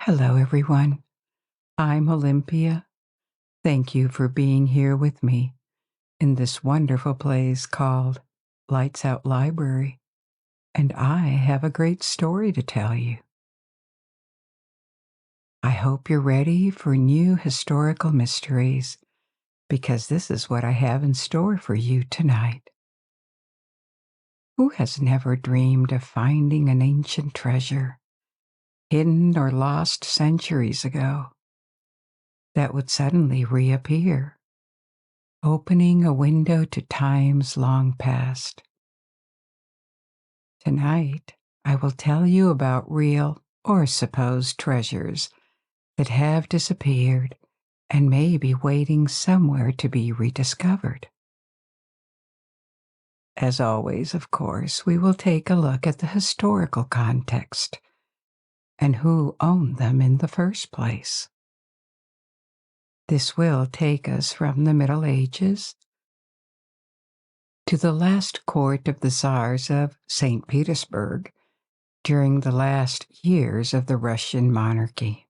Hello, everyone. I'm Olympia. Thank you for being here with me in this wonderful place called Lights Out Library, and I have a great story to tell you. I hope you're ready for new historical mysteries, because this is what I have in store for you tonight. Who has never dreamed of finding an ancient treasure, hidden or lost centuries ago, that would suddenly reappear, opening a window to times long past? Tonight, I will tell you about real or supposed treasures that have disappeared and may be waiting somewhere to be rediscovered. As always, of course, we will take a look at the historical context and who owned them in the first place. This will take us from the Middle Ages to the last court of the Tsars of Saint Petersburg during the last years of the Russian monarchy.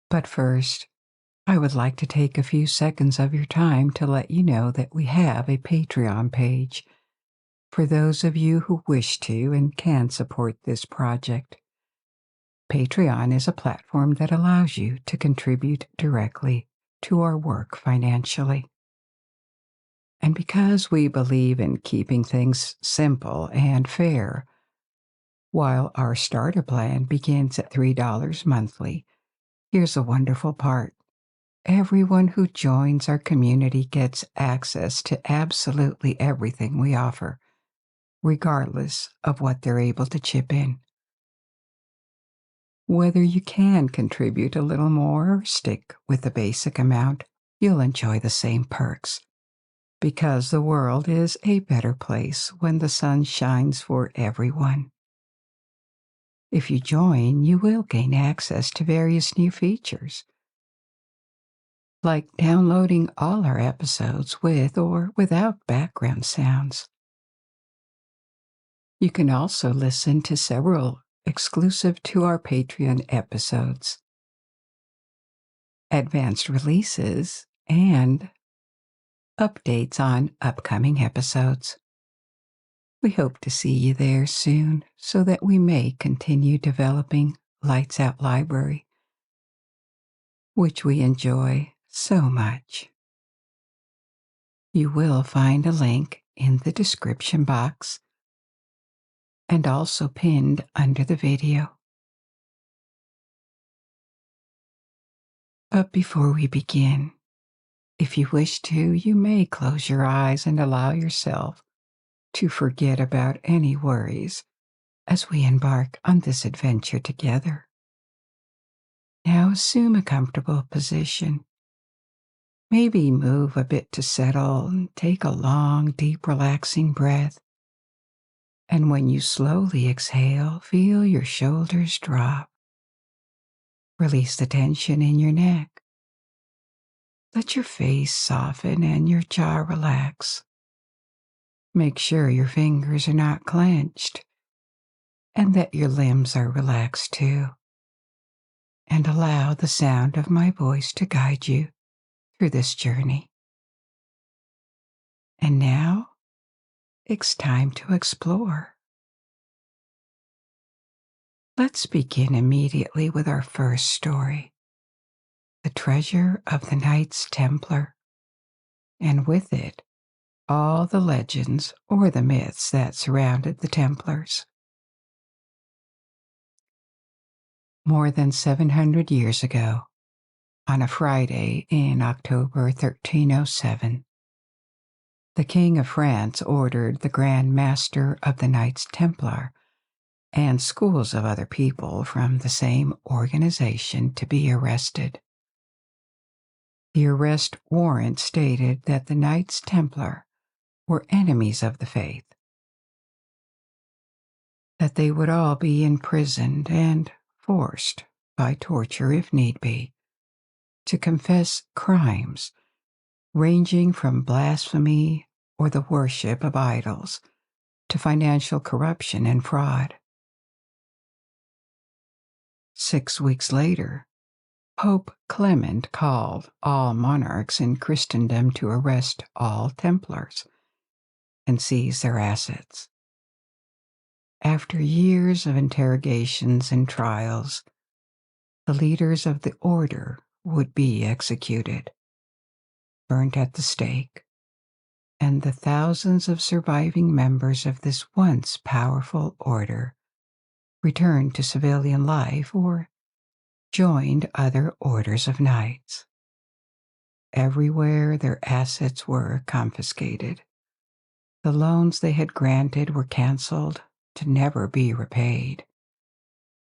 But first, I would like to take a few seconds of your time to let you know that we have a Patreon page for those of you who wish to and can support this project. Patreon is a platform that allows you to contribute directly to our work financially. And because we believe in keeping things simple and fair, while our starter plan begins at $3 monthly, here's a wonderful part. Everyone who joins our community gets access to absolutely everything we offer, regardless of what they're able to chip in. Whether you can contribute a little more or stick with the basic amount, you'll enjoy the same perks, because the world is a better place when the sun shines for everyone. If you join, you will gain access to various new features, like downloading all our episodes with or without background sounds. You can also listen to several exclusive to our Patreon episodes, advanced releases, and updates on upcoming episodes. We hope to see you there soon so that we may continue developing Lights Out Library, which we enjoy so much. You will find a link in the description box and also pinned under the video. But before we begin, if you wish to, you may close your eyes and allow yourself to forget about any worries as we embark on this adventure together. Now assume a comfortable position. Maybe move a bit to settle and take a long, deep, relaxing breath. And when you slowly exhale, feel your shoulders drop. Release the tension in your neck. Let your face soften and your jaw relax. Make sure your fingers are not clenched and that your limbs are relaxed too. And allow the sound of my voice to guide you through this journey. And now, it's time to explore. Let's begin immediately with our first story, the treasure of the Knights Templar, and with it, all the legends or the myths that surrounded the Templars. More than 700 years ago, on a Friday in October 1307, the King of France ordered the Grand Master of the Knights Templar and schools of other people from the same organization to be arrested. The arrest warrant stated that the Knights Templar were enemies of the faith, that they would all be imprisoned and forced, by torture if need be, to confess crimes ranging from blasphemy or the worship of idols to financial corruption and fraud. 6 weeks later, Pope Clement called all monarchs in Christendom to arrest all Templars and seize their assets. After years of interrogations and trials, the leaders of the order would be executed, burnt at the stake, and the thousands of surviving members of this once powerful order returned to civilian life or joined other orders of knights. Everywhere their assets were confiscated. The loans they had granted were canceled to never be repaid.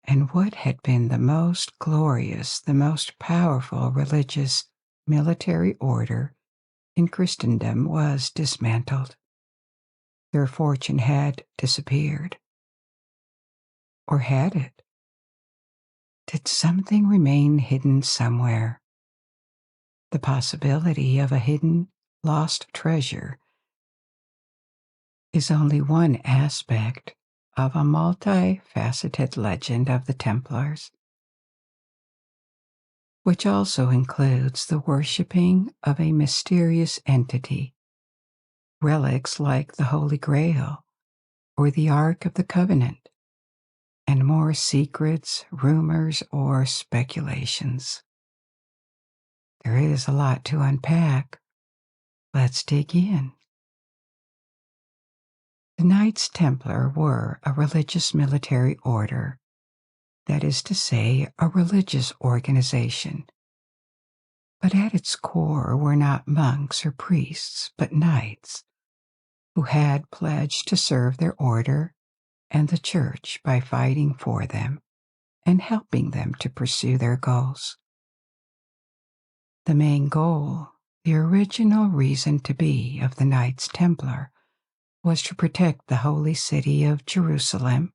And what had been the most glorious, the most powerful religious military order in Christendom was dismantled. Their fortune had disappeared. Or had it? Did something remain hidden somewhere? The possibility of a hidden, lost treasure is only one aspect of a multifaceted legend of the Templars, which also includes the worshipping of a mysterious entity, relics like the Holy Grail or the Ark of the Covenant, and more secrets, rumors, or speculations. There is a lot to unpack. Let's dig in. The Knights Templar were a religious military order, that is to say, a religious organization. But at its core were not monks or priests, but knights, who had pledged to serve their order and the church by fighting for them and helping them to pursue their goals. The main goal, the original reason to be of the Knights Templar, was to protect the holy city of Jerusalem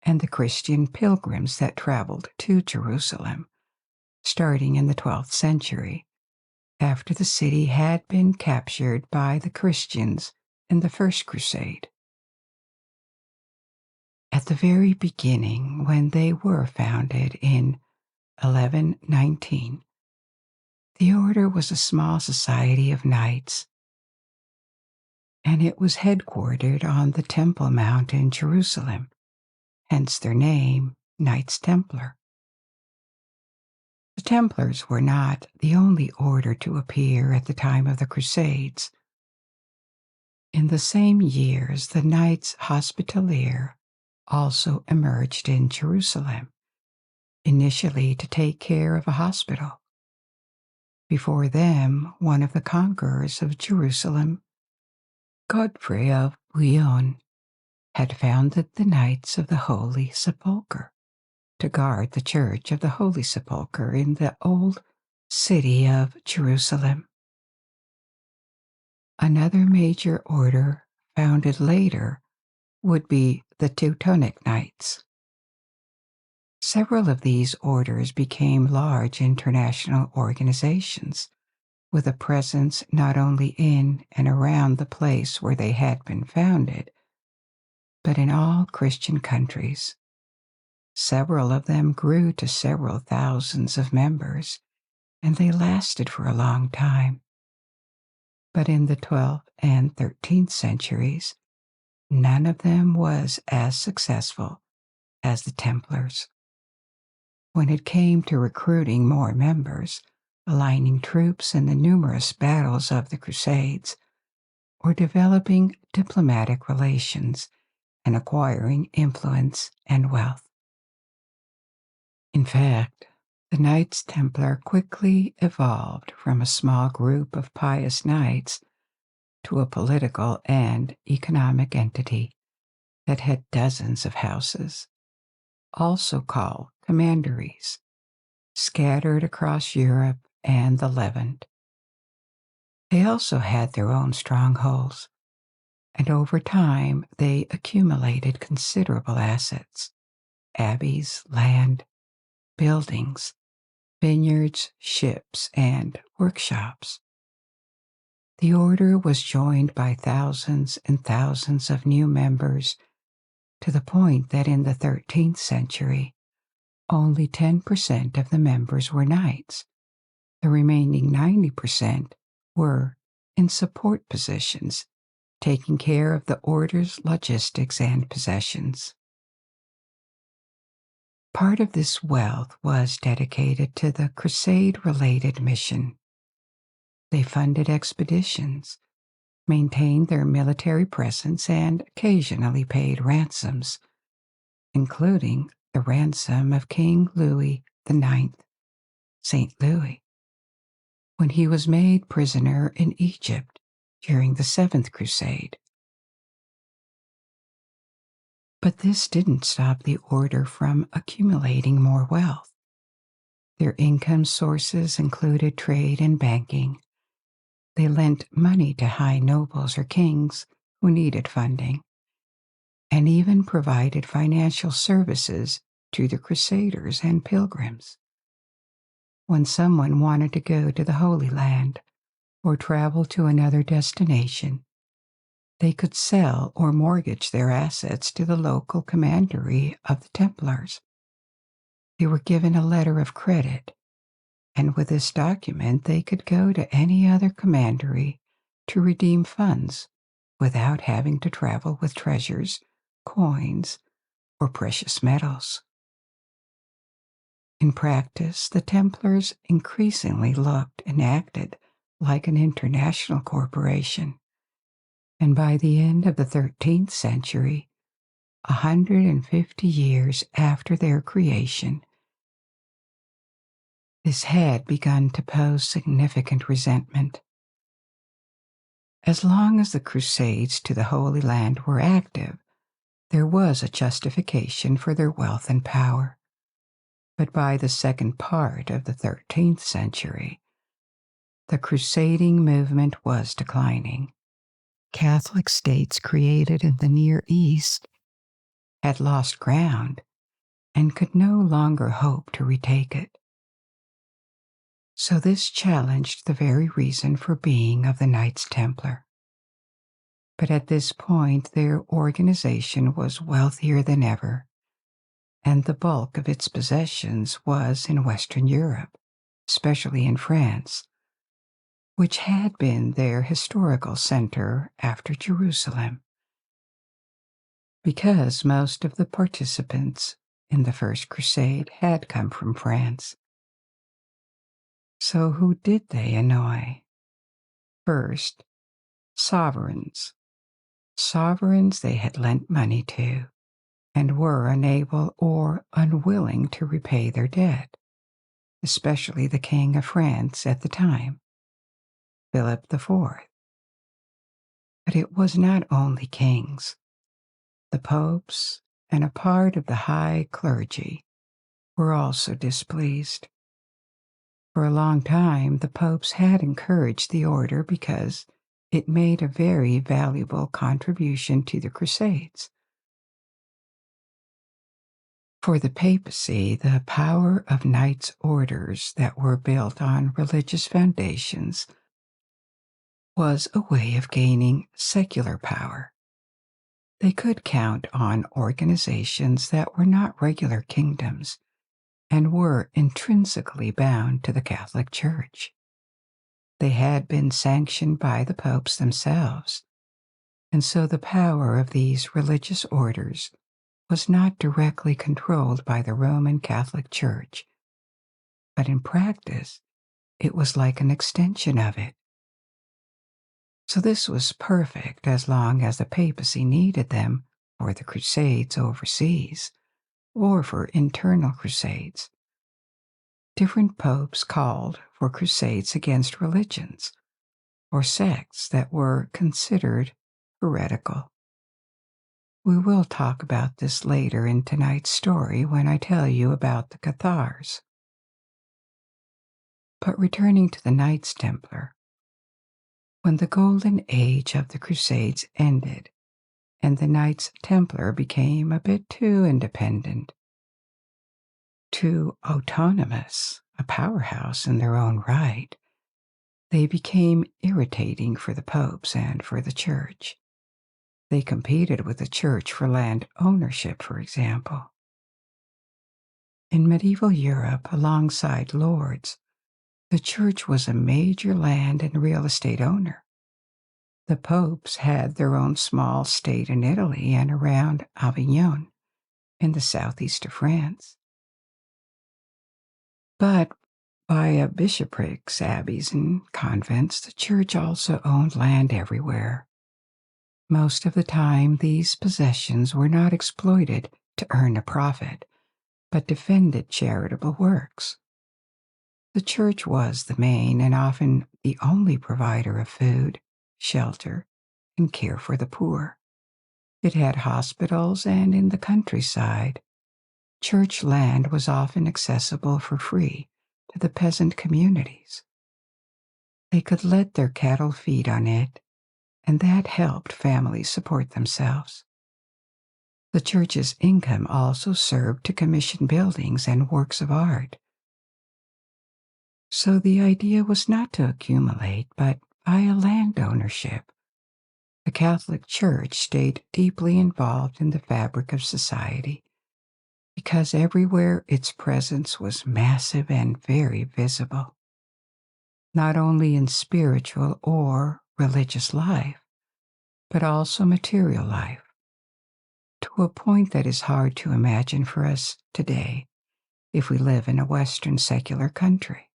and the Christian pilgrims that traveled to Jerusalem, starting in the 12th century, after the city had been captured by the Christians in the First Crusade. At the very beginning, when they were founded in 1119, the order was a small society of knights, and it was headquartered on the Temple Mount in Jerusalem, hence their name, Knights Templar. The Templars were not the only order to appear at the time of the Crusades. In the same years, the Knights Hospitalier also emerged in Jerusalem, initially to take care of a hospital. Before them, one of the conquerors of Jerusalem, Godfrey of Bouillon, had founded the Knights of the Holy Sepulchre to guard the Church of the Holy Sepulchre in the old city of Jerusalem. Another major order founded later would be the Teutonic Knights. Several of these orders became large international organizations with a presence not only in and around the place where they had been founded, but in all Christian countries. Several of them grew to several thousands of members, and they lasted for a long time. But in the 12th and 13th centuries, none of them was as successful as the Templars. When it came to recruiting more members, aligning troops in the numerous battles of the Crusades, or developing diplomatic relations and acquiring influence and wealth. In fact, the Knights Templar quickly evolved from a small group of pious knights to a political and economic entity that had dozens of houses, also called commanderies, scattered across Europe and the Levant. They also had their own strongholds, and over time they accumulated considerable assets: abbeys, land, buildings, vineyards, ships, and workshops. The order was joined by thousands and thousands of new members, to the point that in the 13th century, only 10% of the members were knights. The remaining 90% were in support positions, taking care of the order's logistics and possessions. Part of this wealth was dedicated to the crusade-related mission. They funded expeditions, maintained their military presence, and occasionally paid ransoms, including the ransom of King Louis IX, St. Louis, when he was made prisoner in Egypt during the Seventh Crusade. But this didn't stop the order from accumulating more wealth. Their income sources included trade and banking. They lent money to high nobles or kings who needed funding, and even provided financial services to the crusaders and pilgrims. When someone wanted to go to the Holy Land or travel to another destination, they could sell or mortgage their assets to the local commandery of the Templars. They were given a letter of credit, and with this document they could go to any other commandery to redeem funds without having to travel with treasures, coins, or precious metals. In practice, the Templars increasingly looked and acted like an international corporation, and by the end of the 13th century, 150 years after their creation, this had begun to pose significant resentment. As long as the Crusades to the Holy Land were active, there was a justification for their wealth and power. But by the second part of the 13th century, the crusading movement was declining. Catholic states created in the Near East had lost ground and could no longer hope to retake it. So this challenged the very reason for being of the Knights Templar. But at this point, their organization was wealthier than ever, and the bulk of its possessions was in Western Europe, especially in France, which had been their historical center after Jerusalem. Because most of the participants in the First Crusade had come from France. So who did they annoy? First, sovereigns. Sovereigns they had lent money to and were unable or unwilling to repay their debt, especially the King of France at the time, Philip IV. But it was not only kings. The popes and a part of the high clergy were also displeased. For a long time, the popes had encouraged the order because it made a very valuable contribution to the Crusades. For the papacy, the power of knights' orders that were built on religious foundations was a way of gaining secular power. They could count on organizations that were not regular kingdoms and were intrinsically bound to the Catholic Church. They had been sanctioned by the popes themselves, and so the power of these religious orders was not directly controlled by the Roman Catholic Church, but in practice, it was like an extension of it. So this was perfect as long as the papacy needed them for the crusades overseas or for internal crusades. Different popes called for crusades against religions or sects that were considered heretical. We will talk about this later in tonight's story when I tell you about the Cathars. But returning to the Knights Templar, when the golden age of the Crusades ended and the Knights Templar became a bit too independent, too autonomous, a powerhouse in their own right, they became irritating for the popes and for the church. They competed with the church for land ownership, for example. In medieval Europe, alongside lords, the church was a major land and real estate owner. The popes had their own small state in Italy and around Avignon in the southeast of France. But via bishoprics, abbeys, and convents, the church also owned land everywhere. Most of the time, these possessions were not exploited to earn a profit, but defended charitable works. The church was the main and often the only provider of food, shelter, and care for the poor. It had hospitals, and in the countryside, church land was often accessible for free to the peasant communities. They could let their cattle feed on it, and that helped families support themselves. The church's income also served to commission buildings and works of art. So the idea was not to accumulate, but via land ownership. The Catholic Church stayed deeply involved in the fabric of society because everywhere its presence was massive and very visible, not only in spiritual or religious life, but also material life, to a point that is hard to imagine for us today if we live in a Western secular country.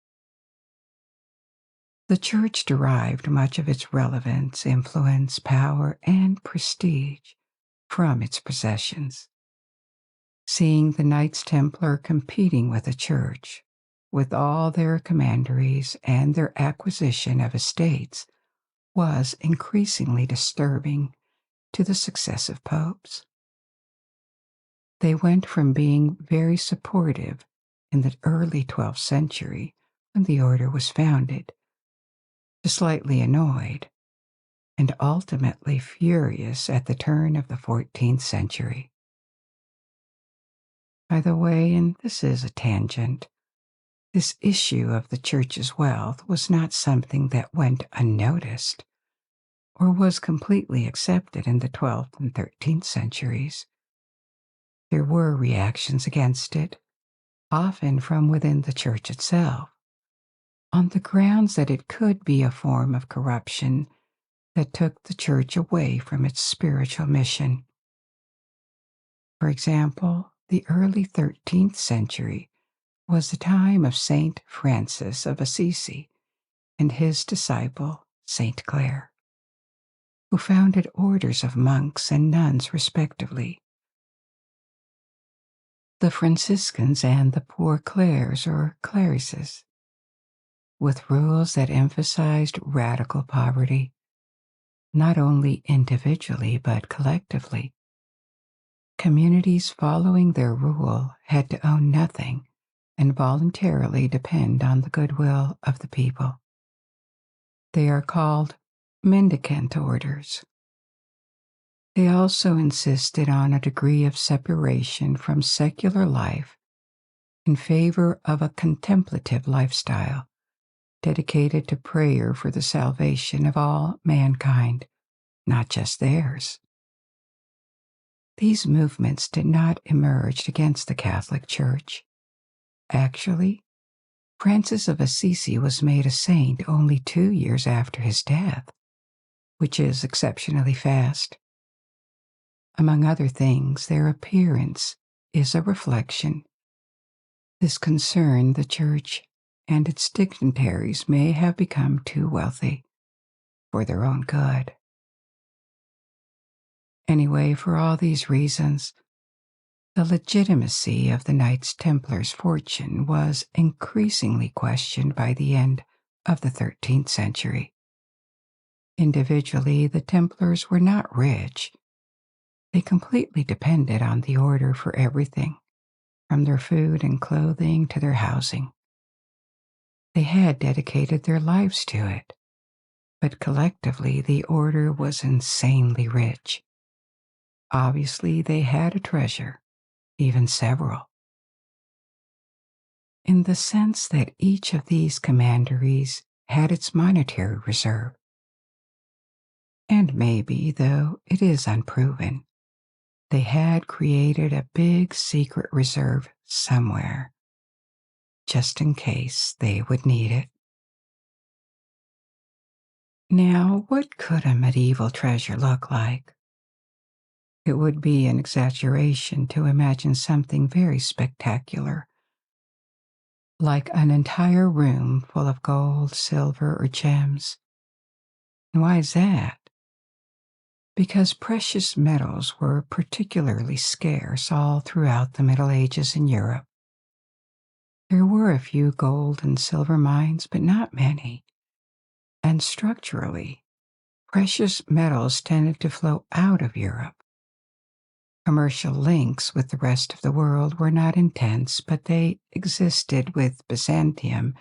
The church derived much of its relevance, influence, power, and prestige from its possessions. Seeing the Knights Templar competing with the church, with all their commanderies and their acquisition of estates, was increasingly disturbing to the successive popes. They went from being very supportive in the early 12th century, when the order was founded, to slightly annoyed and ultimately furious at the turn of the 14th century. By the way, and this is a tangent, this issue of the church's wealth was not something that went unnoticed or was completely accepted in the 12th and 13th centuries. There were reactions against it, often from within the church itself, on the grounds that it could be a form of corruption that took the church away from its spiritual mission. For example, the early 13th century was the time of Saint Francis of Assisi and his disciple, Saint Clare, who founded orders of monks and nuns respectively. The Franciscans and the Poor Clares or Clarices, with rules that emphasized radical poverty, not only individually but collectively. Communities following their rule had to own nothing and voluntarily depend on the goodwill of the people. They are called mendicant orders. They also insisted on a degree of separation from secular life in favor of a contemplative lifestyle dedicated to prayer for the salvation of all mankind, not just theirs. These movements did not emerge against the Catholic Church. Actually, Francis of Assisi was made a saint only 2 years after his death, which is exceptionally fast. Among other things, their appearance is a reflection. This concerned the Church and its dignitaries may have become too wealthy for their own good. Anyway, for all these reasons, the legitimacy of the Knights Templars' fortune was increasingly questioned by the end of the 13th century. Individually, the Templars were not rich. They completely depended on the order for everything, from their food and clothing to their housing. They had dedicated their lives to it, but collectively the order was insanely rich. Obviously, they had a treasure, even several, in the sense that each of these commanderies had its monetary reserve. And maybe, though it is unproven, they had created a big secret reserve somewhere, just in case they would need it. Now, what could a medieval treasure look like? It would be an exaggeration to imagine something very spectacular, like an entire room full of gold, silver, or gems. And why is that? Because precious metals were particularly scarce all throughout the Middle Ages in Europe. There were a few gold and silver mines, but not many. And structurally, precious metals tended to flow out of Europe. Commercial links with the rest of the world were not intense, but they existed with Byzantium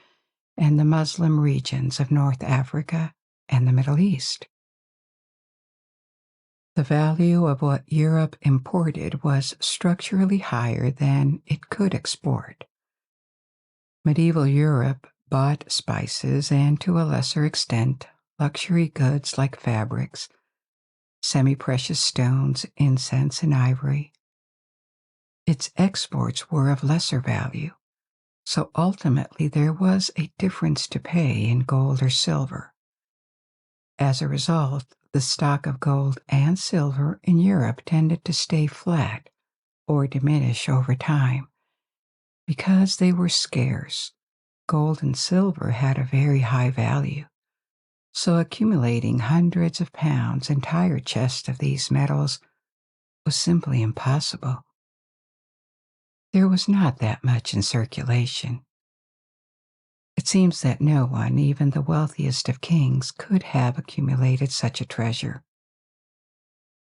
and the Muslim regions of North Africa and the Middle East. The value of what Europe imported was structurally higher than it could export. Medieval Europe bought spices and, to a lesser extent, luxury goods like fabrics, semi-precious stones, incense, and ivory. Its exports were of lesser value, so ultimately there was a difference to pay in gold or silver. As a result, the stock of gold and silver in Europe tended to stay flat or diminish over time. Because they were scarce, gold and silver had a very high value, so accumulating hundreds of pounds, entire chests of these metals, was simply impossible. There was not that much in circulation. It seems that no one, even the wealthiest of kings, could have accumulated such a treasure.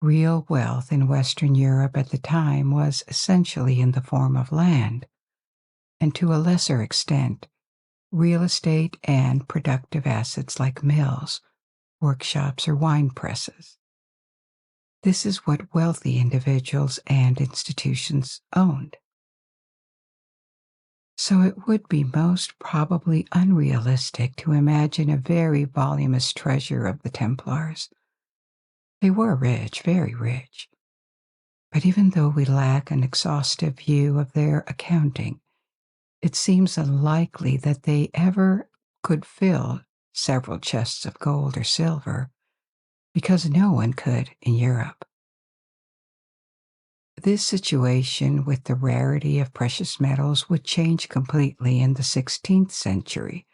Real wealth in Western Europe at the time was essentially in the form of land, and to a lesser extent, real estate and productive assets like mills, workshops, or wine presses. This is what wealthy individuals and institutions owned. So it would be most probably unrealistic to imagine a very voluminous treasure of the Templars. They were rich, very rich. But even though we lack an exhaustive view of their accounting, it seems unlikely that they ever could fill several chests of gold or silver, because no one could in Europe. This situation with the rarity of precious metals would change completely in the 16th century,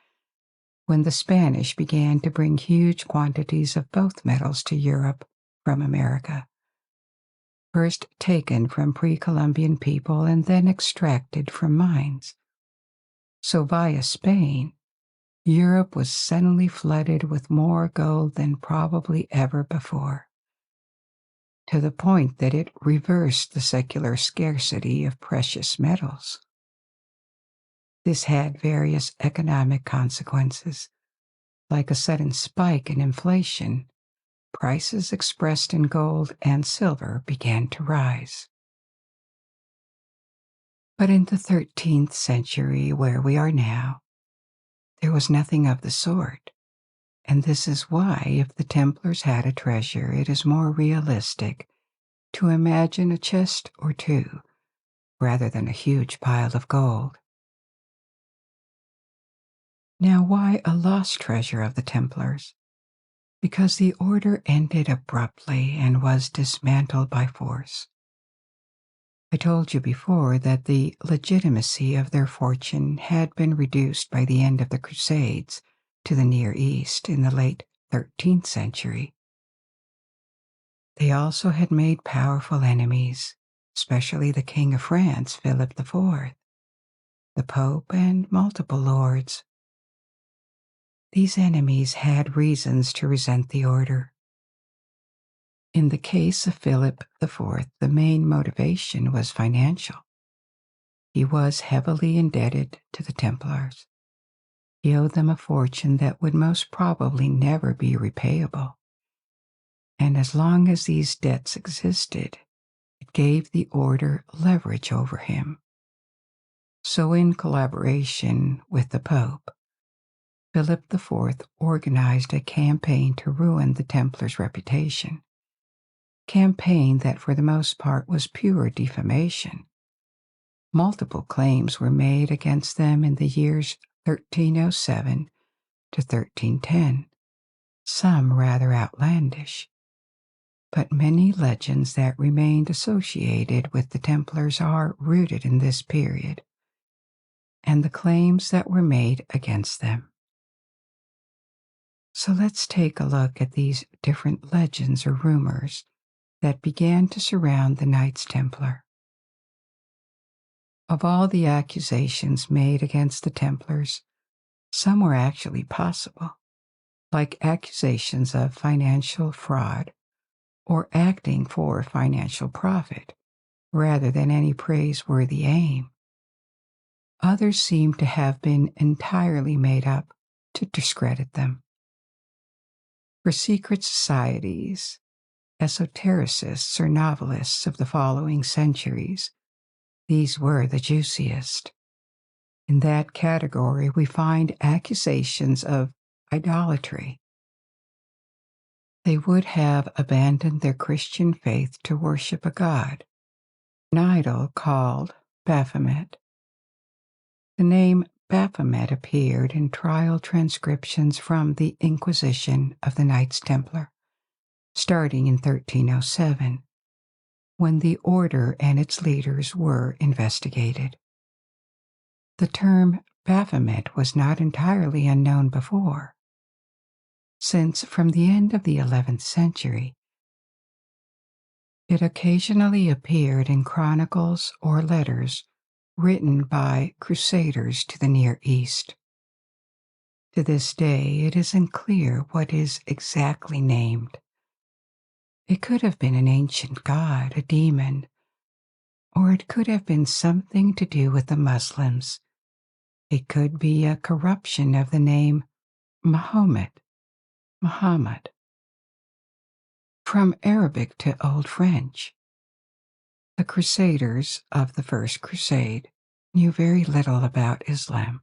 when the Spanish began to bring huge quantities of both metals to Europe from America, first taken from pre-Columbian people and then extracted from mines. So via Spain, Europe was suddenly flooded with more gold than probably ever before, to the point that it reversed the secular scarcity of precious metals. This had various economic consequences, like a sudden spike in inflation. Prices expressed in gold and silver began to rise. But in the 13th century, where we are now, there was nothing of the sort. And this is why, if the Templars had a treasure, it is more realistic to imagine a chest or two rather than a huge pile of gold. Now, why a lost treasure of the Templars? Because the order ended abruptly and was dismantled by force. I told you before that the legitimacy of their fortune had been reduced by the end of the Crusades to the Near East in the late 13th century. They also had made powerful enemies, especially the King of France, Philip IV, the Pope, and multiple lords. These enemies had reasons to resent the order. In the case of Philip IV, the main motivation was financial. He was heavily indebted to the Templars. He owed them a fortune that would most probably never be repayable. And as long as these debts existed, it gave the order leverage over him. So in collaboration with the Pope, Philip IV organized a campaign to ruin the Templars' reputation. Campaign that for the most part was pure defamation. Multiple claims were made against them in the years 1307 to 1310, some rather outlandish. But many legends that remained associated with the Templars are rooted in this period, and the claims that were made against them. So let's take a look at these different legends or rumors that began to surround the Knights Templar. Of all the accusations made against the Templars, some were actually possible, like accusations of financial fraud or acting for financial profit rather than any praiseworthy aim. Others seem to have been entirely made up to discredit them. For secret societies, esotericists or novelists of the following centuries, these were the juiciest. In that category, we find accusations of idolatry. They would have abandoned their Christian faith to worship a god, an idol called Baphomet. The name Baphomet appeared in trial transcriptions from the Inquisition of the Knights Templar, starting in 1307, when the order and its leaders were investigated. The term Baphomet was not entirely unknown before, since from the end of the 11th century, it occasionally appeared in chronicles or letters written by Crusaders to the Near East. To this day, it is unclear what is exactly named. It could have been an ancient god, a demon, or it could have been something to do with the Muslims. It could be a corruption of the name Muhammad. From Arabic to Old French. The Crusaders of the First Crusade knew very little about Islam.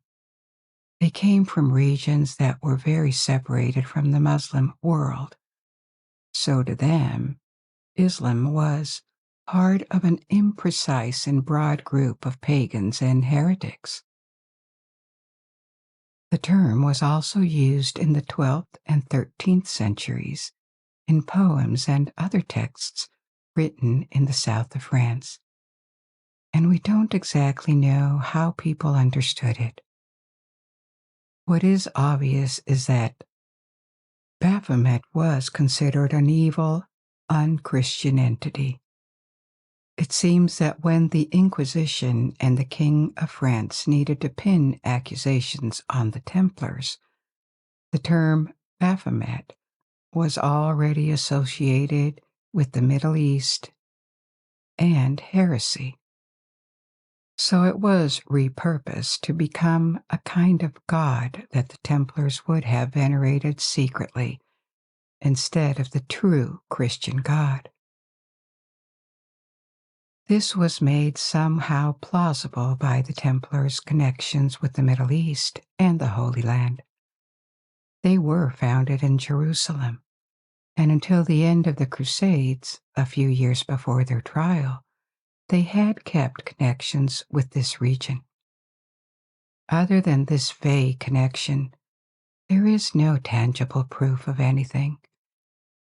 They came from regions that were very separated from the Muslim world. So to them, Islam was part of an imprecise and broad group of pagans and heretics. The term was also used in the 12th and 13th centuries in poems and other texts written in the south of France, and we don't exactly know how people understood it. What is obvious is that Baphomet was considered an evil, unchristian entity. It seems that when the Inquisition and the King of France needed to pin accusations on the Templars, the term Baphomet was already associated with the Middle East and heresy. So it was repurposed to become a kind of god that the Templars would have venerated secretly instead of the true Christian God. This was made somehow plausible by the Templars' connections with the Middle East and the Holy Land. They were founded in Jerusalem, and until the end of the Crusades, a few years before their trial, they had kept connections with this region. Other than this vague connection, there is no tangible proof of anything,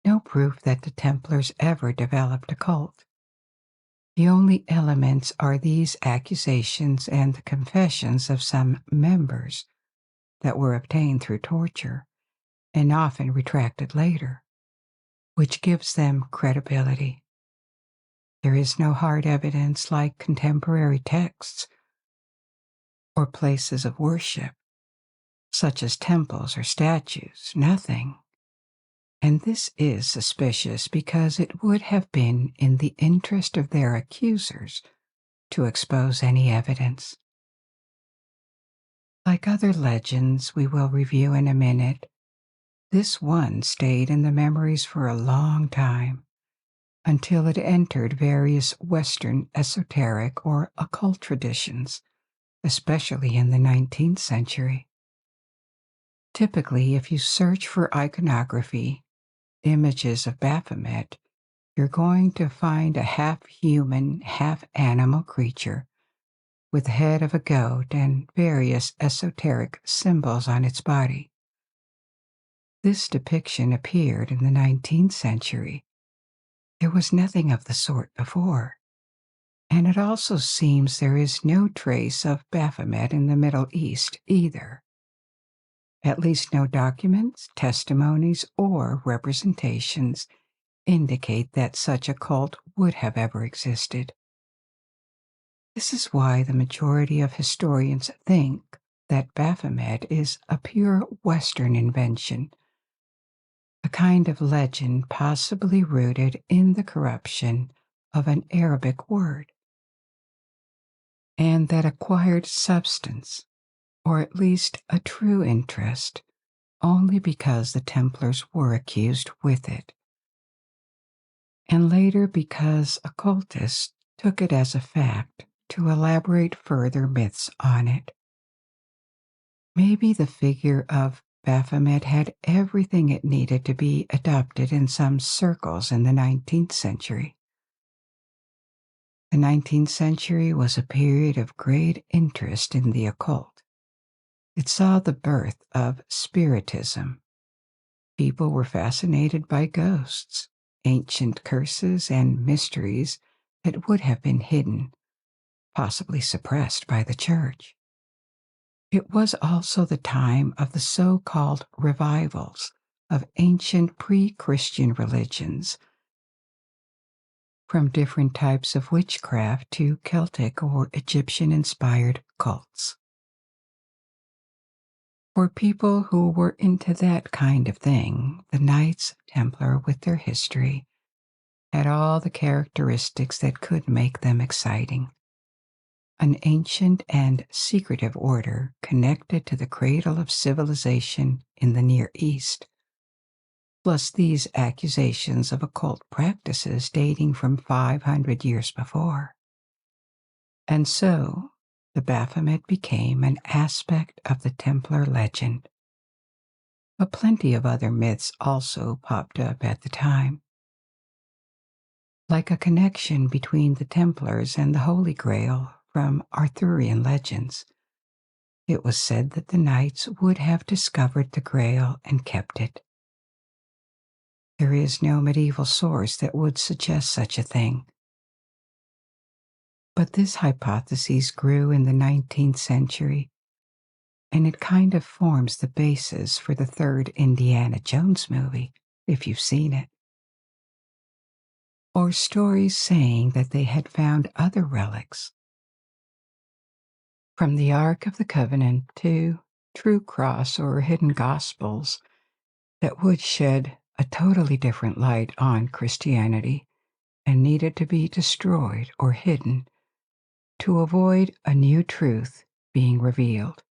no proof that the Templars ever developed a cult. The only elements are these accusations and the confessions of some members that were obtained through torture and often retracted later, which gives them credibility. There is no hard evidence like contemporary texts or places of worship, such as temples or statues, nothing. And this is suspicious because it would have been in the interest of their accusers to expose any evidence. Like other legends we will review in a minute, this one stayed in the memories for a long time, until it entered various Western esoteric or occult traditions, especially in the 19th century. Typically, if you search for iconography, images of Baphomet, you're going to find a half-human, half-animal creature with the head of a goat and various esoteric symbols on its body. This depiction appeared in the 19th century. There was nothing of the sort before. And it also seems there is no trace of Baphomet in the Middle East either. At least no documents, testimonies, or representations indicate that such a cult would have ever existed. This is why the majority of historians think that Baphomet is a pure Western invention, a kind of legend possibly rooted in the corruption of an Arabic word, and that acquired substance, or at least a true interest, only because the Templars were accused with it, and later because occultists took it as a fact to elaborate further myths on it. Maybe the figure of Baphomet had everything it needed to be adopted in some circles in the 19th century. The 19th century was a period of great interest in the occult. It saw the birth of Spiritism. People were fascinated by ghosts, ancient curses, and mysteries that would have been hidden, possibly suppressed by the Church. It was also the time of the so-called revivals of ancient pre-Christian religions, from different types of witchcraft to Celtic or Egyptian-inspired cults. For people who were into that kind of thing, the Knights Templar, with their history, had all the characteristics that could make them exciting. An ancient and secretive order connected to the cradle of civilization in the Near East, plus these accusations of occult practices dating from 500 years before. And so, the Baphomet became an aspect of the Templar legend. But plenty of other myths also popped up at the time, like a connection between the Templars and the Holy Grail from Arthurian legends. It was said that the knights would have discovered the Grail and kept it. There is no medieval source that would suggest such a thing. But this hypothesis grew in the 19th century, and it kind of forms the basis for the third Indiana Jones movie, if you've seen it. Or stories saying that they had found other relics. From the Ark of the Covenant to True Cross or Hidden Gospels that would shed a totally different light on Christianity and needed to be destroyed or hidden to avoid a new truth being revealed.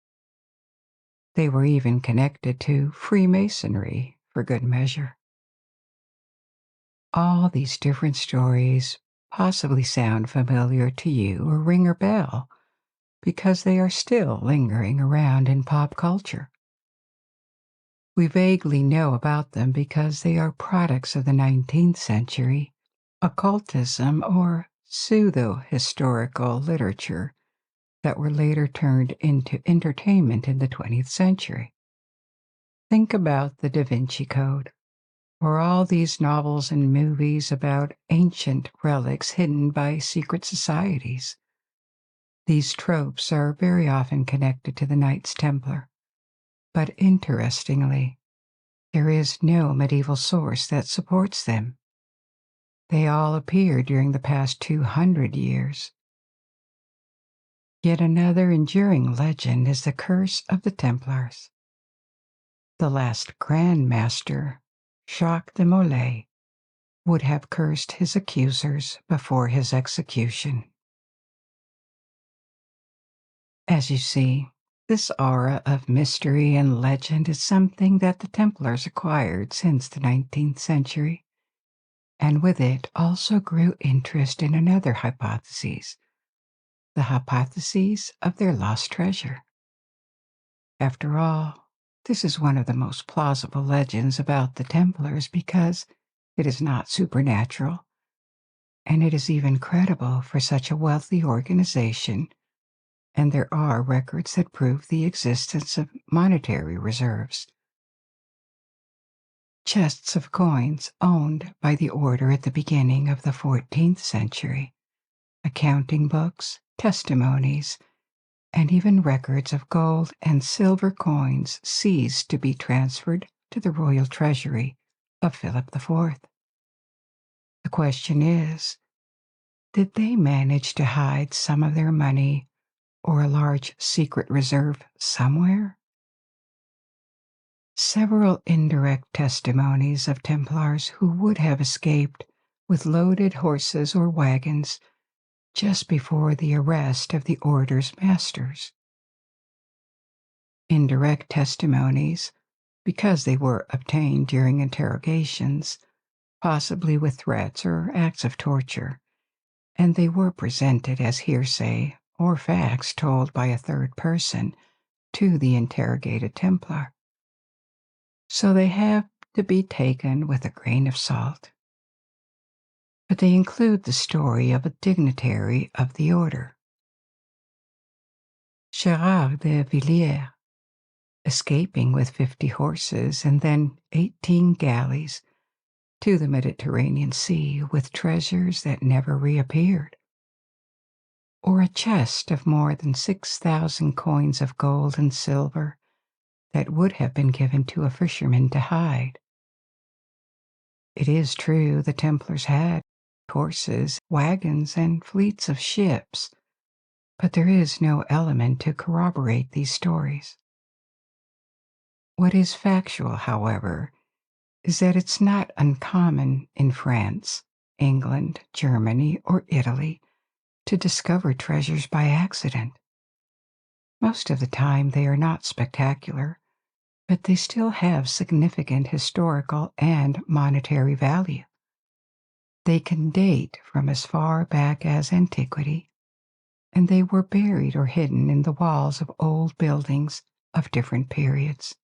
They were even connected to Freemasonry for good measure. All these different stories possibly sound familiar to you or ring a bell because they are still lingering around in pop culture. We vaguely know about them because they are products of the 19th century, occultism, or pseudo-historical literature that were later turned into entertainment in the 20th century. Think about the Da Vinci Code, or all these novels and movies about ancient relics hidden by secret societies. These tropes are very often connected to the Knights Templar, but interestingly, there is no medieval source that supports them. They all appear during the past 200 years. Yet another enduring legend is the curse of the Templars. The last Grand Master, Jacques de Molay, would have cursed his accusers before his execution. As you see, this aura of mystery and legend is something that the Templars acquired since the 19th century, and with it also grew interest in another hypothesis, the hypothesis of their lost treasure. After all, this is one of the most plausible legends about the Templars because it is not supernatural, and it is even credible for such a wealthy organization and there are records that prove the existence of monetary reserves. Chests of coins owned by the order at the beginning of the 14th century, accounting books, testimonies, and even records of gold and silver coins seized to be transferred to the royal treasury of Philip IV. The question is, did they manage to hide some of their money or a large secret reserve somewhere? Several indirect testimonies of Templars who would have escaped with loaded horses or wagons just before the arrest of the order's masters. Indirect testimonies, because they were obtained during interrogations, possibly with threats or acts of torture, and they were presented as hearsay or facts told by a third person to the interrogated Templar. So they have to be taken with a grain of salt. But they include the story of a dignitary of the order. Gérard de Villiers, escaping with 50 horses and then 18 galleys to the Mediterranean Sea with treasures that never reappeared. Or a chest of more than 6,000 coins of gold and silver that would have been given to a fisherman to hide. It is true the Templars had horses, wagons, and fleets of ships, but there is no element to corroborate these stories. What is factual, however, is that it's not uncommon in France, England, Germany, or Italy to discover treasures by accident. Most of the time they are not spectacular, but they still have significant historical and monetary value. They can date from as far back as antiquity, and they were buried or hidden in the walls of old buildings of different periods.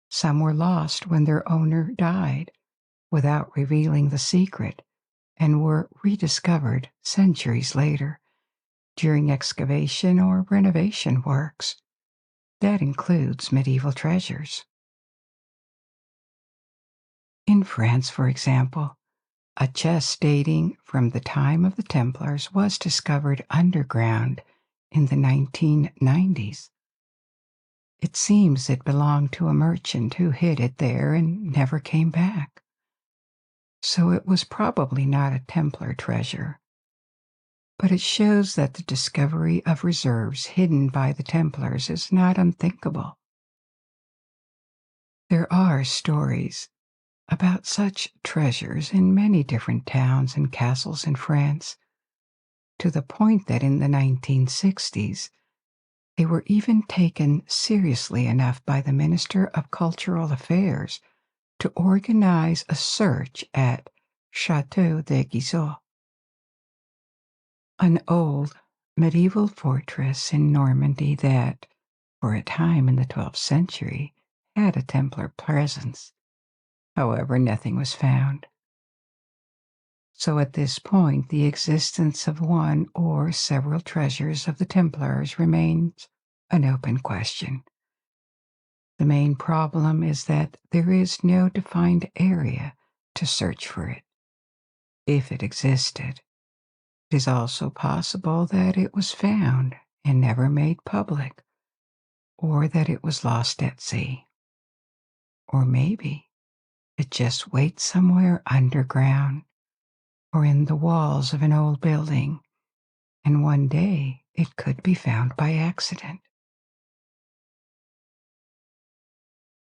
Some were lost when their owner died without revealing the secret and were rediscovered centuries later during excavation or renovation works. That includes medieval treasures. In France, for example, a chest dating from the time of the Templars was discovered underground in the 1990s. It seems it belonged to a merchant who hid it there and never came back. So it was probably not a Templar treasure. But it shows that the discovery of reserves hidden by the Templars is not unthinkable. There are stories about such treasures in many different towns and castles in France, to the point that in the 1960s, they were even taken seriously enough by the Minister of Cultural Affairs to organize a search at Château de Gisors, an old medieval fortress in Normandy that, for a time in the 12th century, had a Templar presence. However, nothing was found. So at this point, the existence of one or several treasures of the Templars remains an open question. The main problem is that there is no defined area to search for it. If it existed, it is also possible that it was found and never made public, or that it was lost at sea. Or maybe it just waits somewhere underground or in the walls of an old building, and one day it could be found by accident.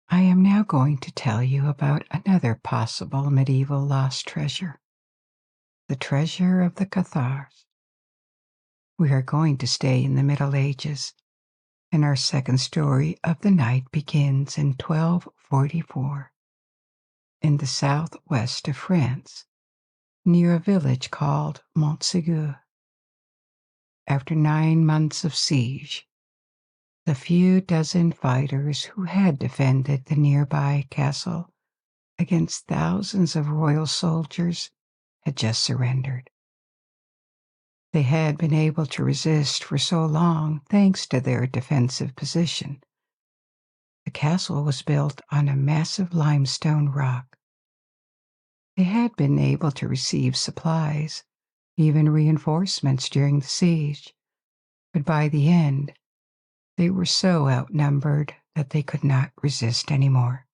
I am now going to tell you about another possible medieval lost treasure, the treasure of the Cathars. We are going to stay in the Middle Ages, and our second story of the night begins in 1244, in the southwest of France, near a village called Montségur. After 9 months of siege, the few dozen fighters who had defended the nearby castle against thousands of royal soldiers had just surrendered. They had been able to resist for so long thanks to their defensive position. The castle was built on a massive limestone rock. They had been able to receive supplies, even reinforcements during the siege, but by the end, they were so outnumbered that they could not resist anymore.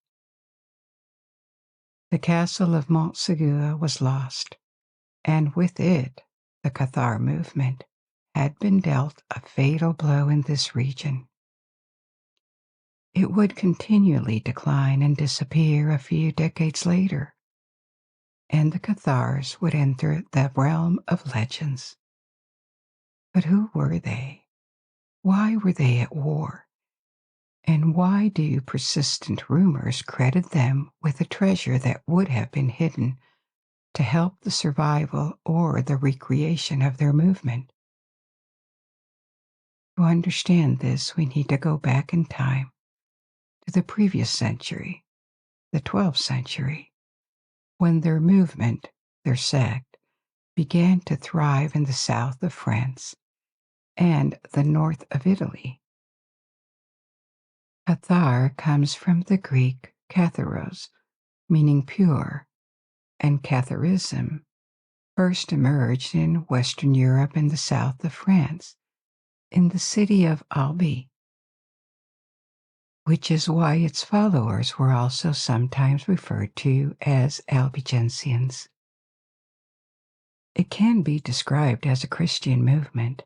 The castle of Montségur was lost, and with it, the Cathar movement had been dealt a fatal blow in this region. It would continually decline and disappear a few decades later, and the Cathars would enter the realm of legends. But who were they? Why were they at war? And why do persistent rumors credit them with a treasure that would have been hidden to help the survival or the recreation of their movement? To understand this, we need to go back in time to the previous century, the 12th century, when their movement, their sect, began to thrive in the south of France and the north of Italy. Cathar comes from the Greek katharos, meaning pure, and Catharism first emerged in Western Europe and the south of France, in the city of Albi, which is why its followers were also sometimes referred to as Albigensians. It can be described as a Christian movement,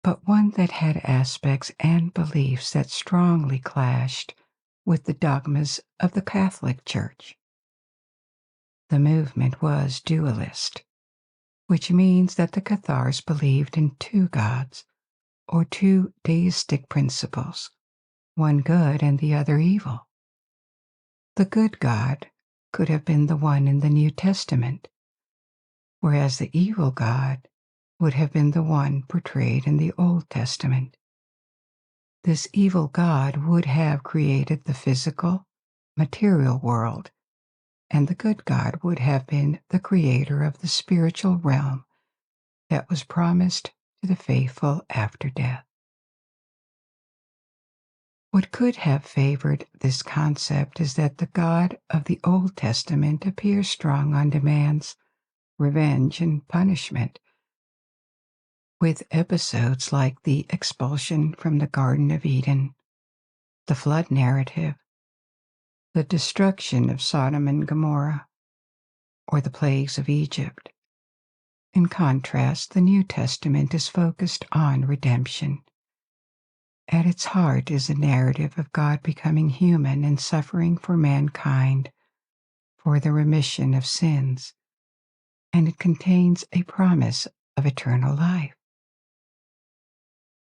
but one that had aspects and beliefs that strongly clashed with the dogmas of the Catholic Church. The movement was dualist, which means that the Cathars believed in two gods, or two deistic principles, one good and the other evil. The good God could have been the one in the New Testament, whereas the evil God would have been the one portrayed in the Old Testament. This evil God would have created the physical, material world, and the good God would have been the creator of the spiritual realm that was promised to the faithful after death. What could have favored this concept is that the God of the Old Testament appears strong on demands, revenge, and punishment, with episodes like the expulsion from the Garden of Eden, the flood narrative, the destruction of Sodom and Gomorrah, or the plagues of Egypt. In contrast, the New Testament is focused on redemption. At its heart is a narrative of God becoming human and suffering for mankind for the remission of sins, and it contains a promise of eternal life.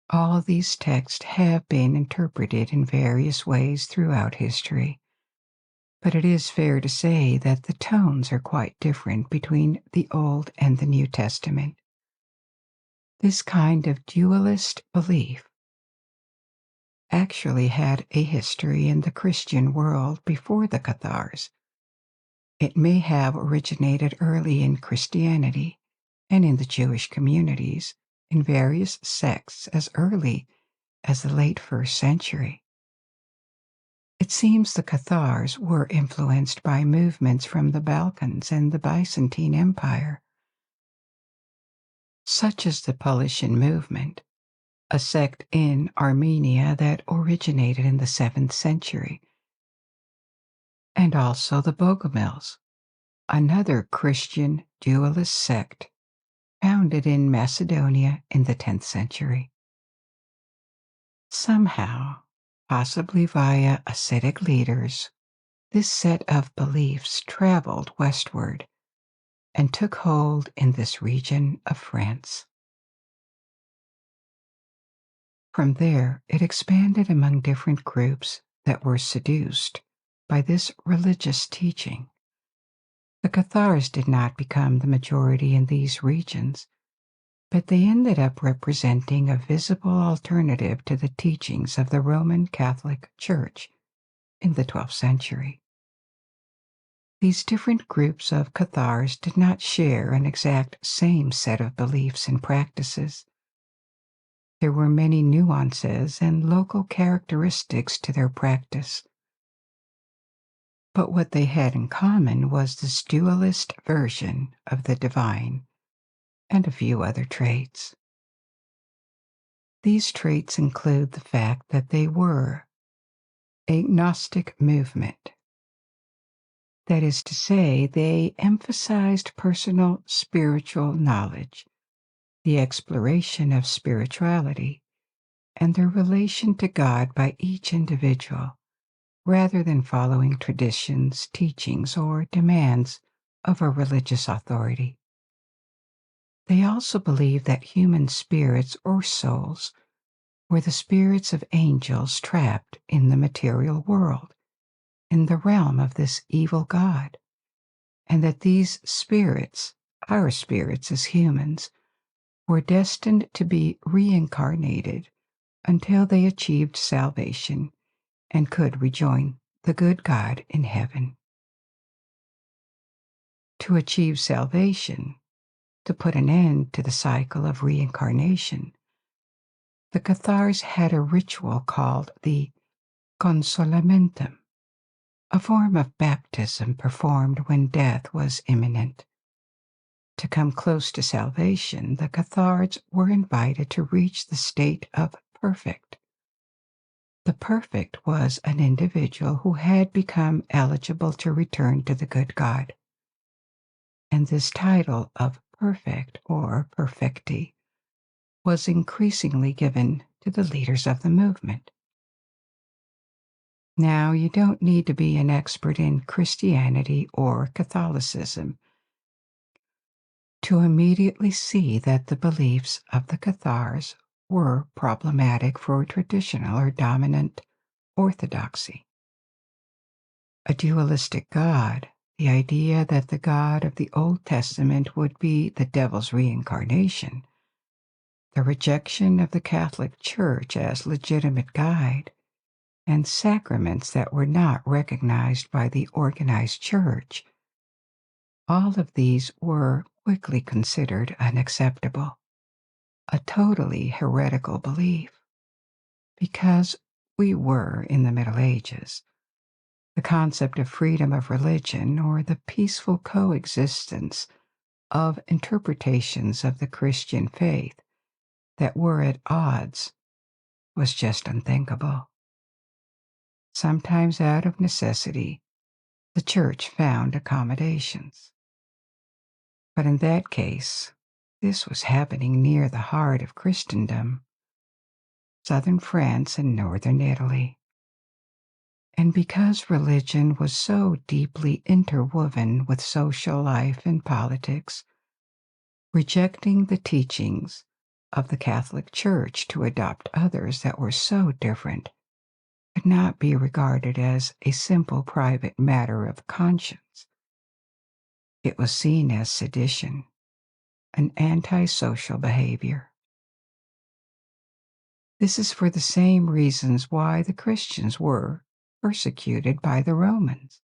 All of these texts have been interpreted in various ways throughout history, but it is fair to say that the tones are quite different between the Old and the New Testament. This kind of dualist belief actually had a history in the Christian world before the Cathars. It may have originated early in Christianity and in the Jewish communities in various sects as early as the late 1st century. It seems the Cathars were influenced by movements from the Balkans and the Byzantine Empire, such as the Paulician movement, a sect in Armenia that originated in the 7th century, and also the Bogomils, another Christian dualist sect founded in Macedonia in the 10th century. Somehow, possibly via ascetic leaders, this set of beliefs traveled westward and took hold in this region of France. From there, it expanded among different groups that were seduced by this religious teaching. The Cathars did not become the majority in these regions, but they ended up representing a visible alternative to the teachings of the Roman Catholic Church in the 12th century. These different groups of Cathars did not share an exact same set of beliefs and practices. There were many nuances and local characteristics to their practice. But what they had in common was this dualist version of the divine and a few other traits. These traits include the fact that they were a Gnostic movement. That is to say, they emphasized personal spiritual knowledge, the exploration of spirituality, and their relation to God by each individual, rather than following traditions, teachings, or demands of a religious authority. They also believed that human spirits or souls were the spirits of angels trapped in the material world, in the realm of this evil God, and that these spirits, our spirits as humans, were destined to be reincarnated until they achieved salvation and could rejoin the good God in heaven. To achieve salvation, to put an end to the cycle of reincarnation, the Cathars had a ritual called the consolamentum, a form of baptism performed when death was imminent. To come close to salvation, the Cathars were invited to reach the state of perfect. The perfect was an individual who had become eligible to return to the good God. And this title of perfect or perfecti was increasingly given to the leaders of the movement. Now, you don't need to be an expert in Christianity or Catholicism to immediately see that the beliefs of the Cathars were problematic for traditional or dominant orthodoxy. A dualistic God, the idea that the God of the Old Testament would be the devil's reincarnation, the rejection of the Catholic Church as legitimate guide, and sacraments that were not recognized by the organized church, all of these were quickly considered unacceptable, a totally heretical belief. Because we were in the Middle Ages, the concept of freedom of religion or the peaceful coexistence of interpretations of the Christian faith that were at odds was just unthinkable. Sometimes out of necessity, the church found accommodations. But in that case, this was happening near the heart of Christendom, southern France and northern Italy. And because religion was so deeply interwoven with social life and politics, rejecting the teachings of the Catholic Church to adopt others that were so different could not be regarded as a simple private matter of conscience. It was seen as sedition, an antisocial behavior. This is for the same reasons why the Christians were persecuted by the Romans.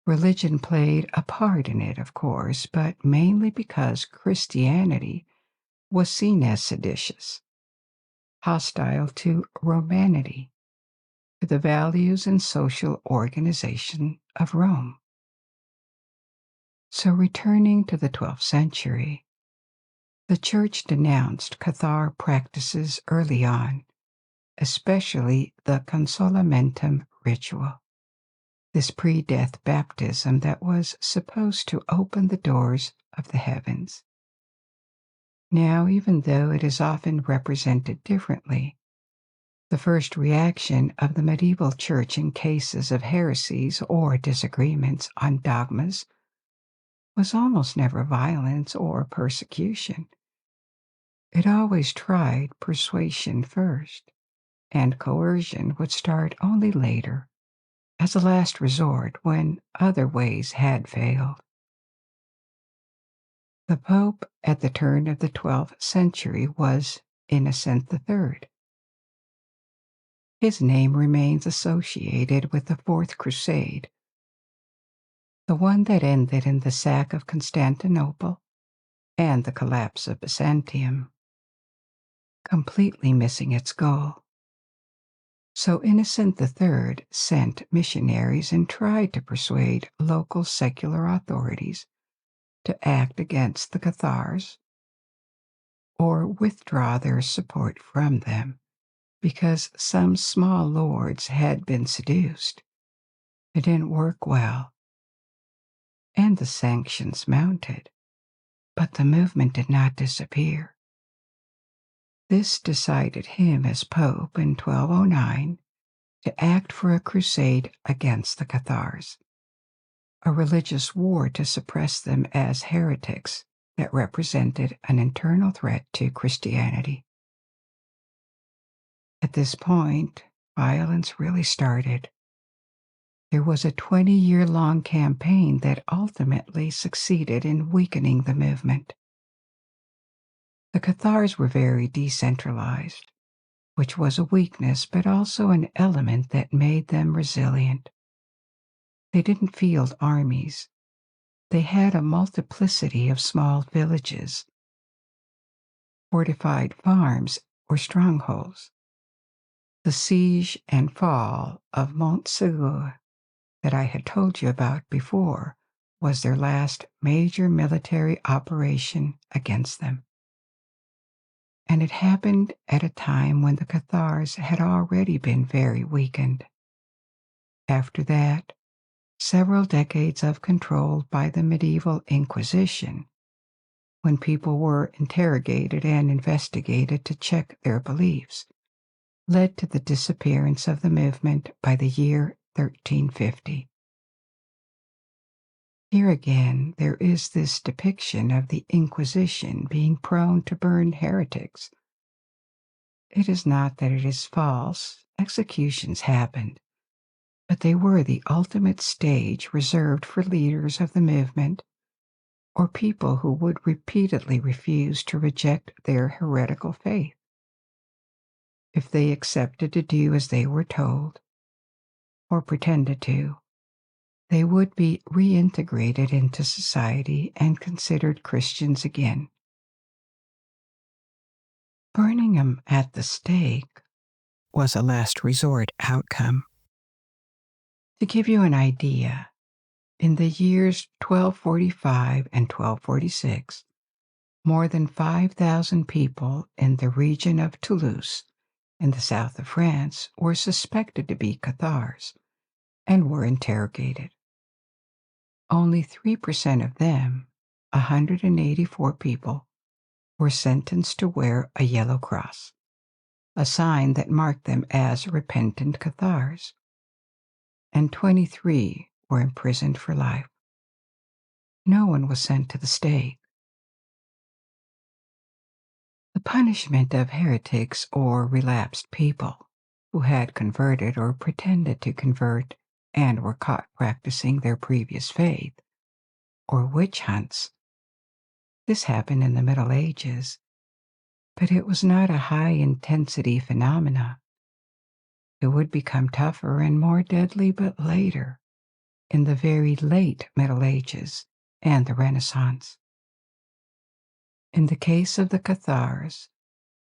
Religion played a part in it, of course, but mainly because Christianity was seen as seditious, hostile to Romanity, to the values and social organization of Rome. So returning to the 12th century, the Church denounced Cathar practices early on, especially the consolamentum ritual, this pre-death baptism that was supposed to open the doors of the heavens. Now, even though it is often represented differently, the first reaction of the medieval church in cases of heresies or disagreements on dogmas was almost never violence or persecution. It always tried persuasion first, and coercion would start only later, as a last resort when other ways had failed. The Pope at the turn of the 12th century was Innocent III. His name remains associated with the Fourth Crusade, the one that ended in the sack of Constantinople and the collapse of Byzantium, completely missing its goal. So Innocent III sent missionaries and tried to persuade local secular authorities to act against the Cathars or withdraw their support from them because some small lords had been seduced. It didn't work well, and the sanctions mounted, but the movement did not disappear. This decided him as Pope in 1209 to act for a crusade against the Cathars, a religious war to suppress them as heretics that represented an internal threat to Christianity. At this point, violence really started. There was a 20-year-long campaign that ultimately succeeded in weakening the movement. The Cathars were very decentralized, which was a weakness but also an element that made them resilient. They didn't field armies. They had a multiplicity of small villages, fortified farms, or strongholds. The siege and fall of Montsegur that I had told you about before was their last major military operation against them. And it happened at a time when the Cathars had already been very weakened. After that, several decades of control by the medieval Inquisition, when people were interrogated and investigated to check their beliefs, led to the disappearance of the movement by the year 1350. Here again, there is this depiction of the Inquisition being prone to burn heretics. It is not that it is false, executions happened, but they were the ultimate stage reserved for leaders of the movement or people who would repeatedly refuse to reject their heretical faith. If they accepted to do as they were told, or pretended to, they would be reintegrated into society and considered Christians again. Burning them at the stake was a last resort outcome. To give you an idea, in the years 1245 and 1246, more than 5,000 people in the region of Toulouse in the south of France were suspected to be Cathars and were interrogated. Only 3% of them, 184 people, were sentenced to wear a yellow cross, a sign that marked them as repentant Cathars, and 23 were imprisoned for life. No one was sent to the stake. The punishment of heretics or relapsed people who had converted or pretended to convert and were caught practicing their previous faith, or witch hunts. This happened in the Middle Ages, but it was not a high-intensity phenomena. It would become tougher and more deadly but later, in the very late Middle Ages and the Renaissance. In the case of the Cathars,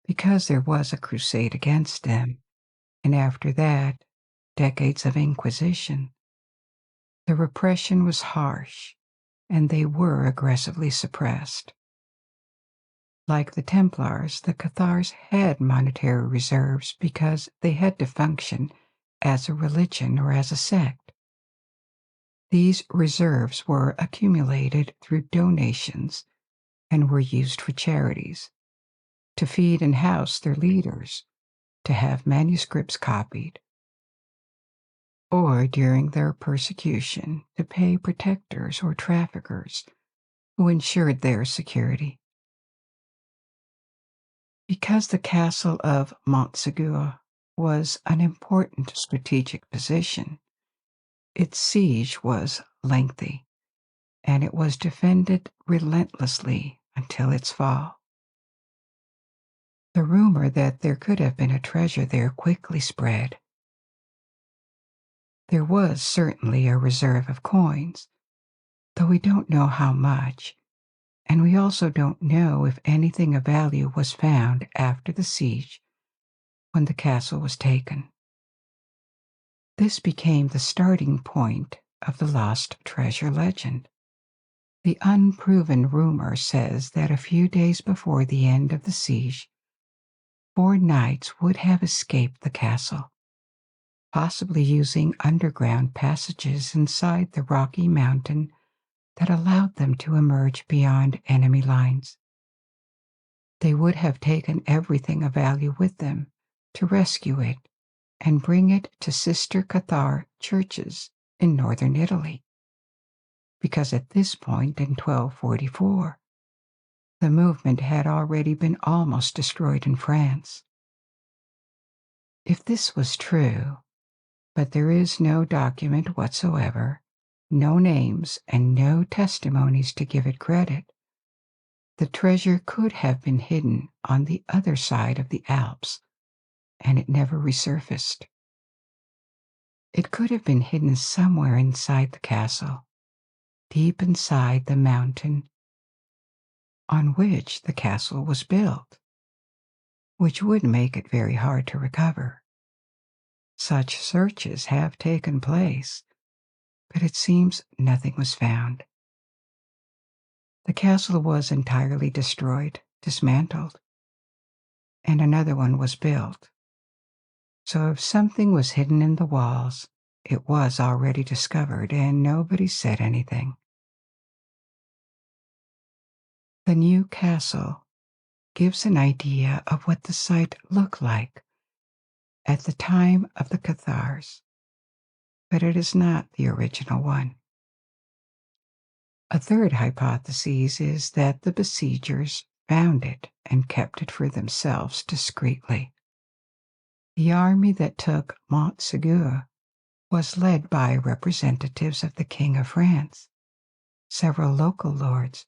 because there was a crusade against them, and after that, decades of Inquisition, the repression was harsh, and they were aggressively suppressed. Like the Templars, the Cathars had monetary reserves because they had to function as a religion or as a sect. These reserves were accumulated through donations and were used for charities, to feed and house their leaders, to have manuscripts copied, or during their persecution to pay protectors or traffickers who ensured their security. Because the castle of Montsegur was an important strategic position, its siege was lengthy, and it was defended relentlessly until its fall. The rumor that there could have been a treasure there quickly spread. There was certainly a reserve of coins, though we don't know how much, and we also don't know if anything of value was found after the siege when the castle was taken. This became the starting point of the lost treasure legend. The unproven rumor says that a few days before the end of the siege, 4 knights would have escaped the castle, possibly using underground passages inside the rocky mountain that allowed them to emerge beyond enemy lines. They would have taken everything of value with them to rescue it and bring it to sister Cathar churches in northern Italy, because at this point in 1244, the movement had already been almost destroyed in France. If this was true, but there is no document whatsoever, no names, and no testimonies to give it credit, the treasure could have been hidden on the other side of the Alps, and it never resurfaced. It could have been hidden somewhere inside the castle, deep inside the mountain on which the castle was built, which would make it very hard to recover. Such searches have taken place, but it seems nothing was found. The castle was entirely destroyed, dismantled, and another one was built. So if something was hidden in the walls, it was already discovered and nobody said anything. The new castle gives an idea of what the site looked like at the time of the Cathars, but it is not the original one. A third hypothesis is that the besiegers found it and kept it for themselves discreetly. The army that took Montségur was led by representatives of the King of France, several local lords,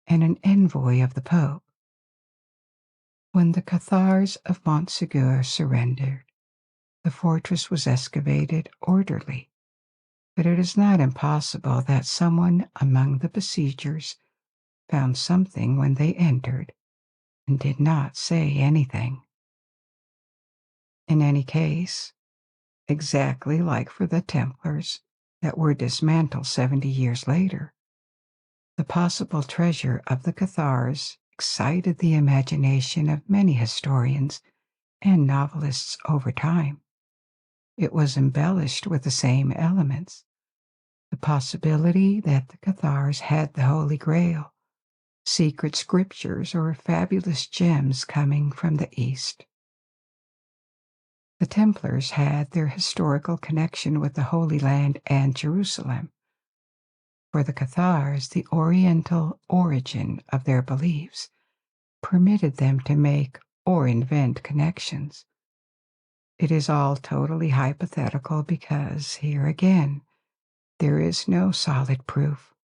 and an envoy of the Pope. When the Cathars of Montségur surrendered, the fortress was excavated orderly, but it is not impossible that someone among the besiegers found something when they entered and did not say anything. In any case, exactly like for the Templars that were dismantled 70 years later, the possible treasure of the Cathars excited the imagination of many historians and novelists over time. It was embellished with the same elements: the possibility that the Cathars had the Holy Grail, secret scriptures, or fabulous gems coming from the East. The Templars had their historical connection with the Holy Land and Jerusalem. For the Cathars, the Oriental origin of their beliefs permitted them to make or invent connections. It is all totally hypothetical because, here again, there is no solid proof.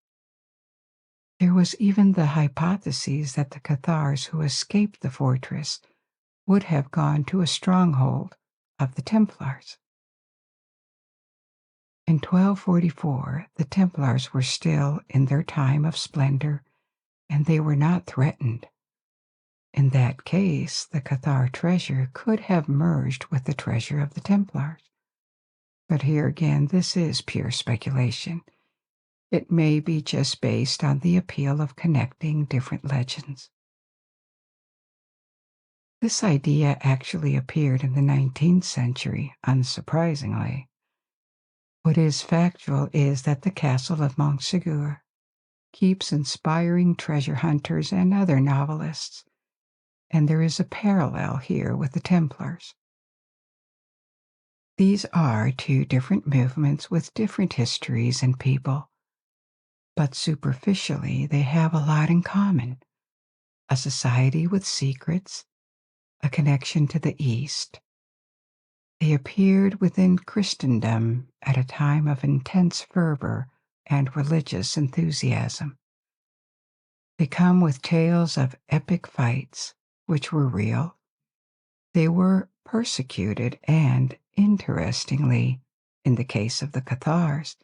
There was even the hypothesis that the Cathars who escaped the fortress would have gone to a stronghold of the Templars. In 1244, the Templars were still in their time of splendor, and they were not threatened. In that case, the Cathar treasure could have merged with the treasure of the Templars. But here again, this is pure speculation. It may be just based on the appeal of connecting different legends. This idea actually appeared in the 19th century, unsurprisingly. What is factual is that the castle of Montségur keeps inspiring treasure hunters and other novelists, and there is a parallel here with the Templars. These are two different movements with different histories and people, but superficially they have a lot in common: a society with secrets, a connection to the East. They appeared within Christendom at a time of intense fervor and religious enthusiasm. They come with tales of epic fights, which were real. They were persecuted, and, interestingly, in the case of the Cathars,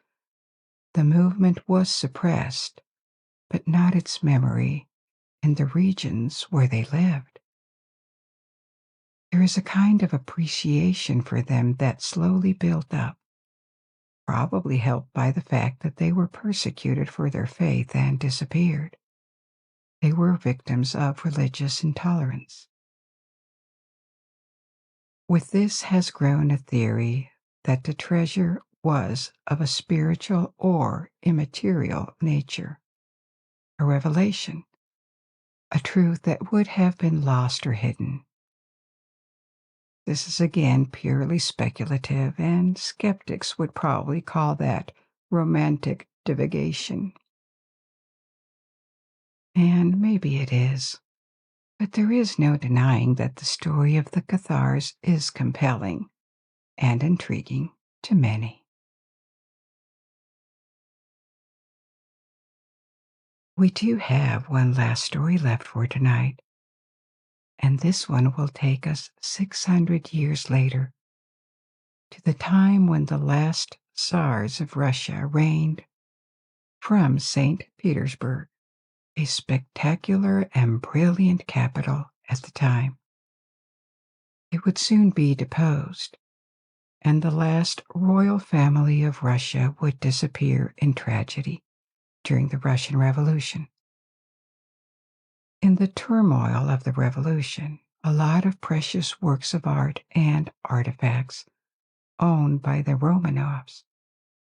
The movement was suppressed, but not its memory in the regions where they lived. There is a kind of appreciation for them that slowly built up, probably helped by the fact that they were persecuted for their faith and disappeared. They were victims of religious intolerance. With this has grown a theory that the treasure was of a spiritual or immaterial nature, a revelation, a truth that would have been lost or hidden. This is again purely speculative, and skeptics would probably call that romantic divagation. And maybe it is, but there is no denying that the story of the Cathars is compelling and intriguing to many. We do have one last story left for tonight, and this one will take us 600 years later, to the time when the last Tsars of Russia reigned from Saint Petersburg, a spectacular and brilliant capital at the time. It would soon be deposed, and the last royal family of Russia would disappear in tragedy during the Russian Revolution. In the turmoil of the revolution, a lot of precious works of art and artifacts owned by the Romanovs,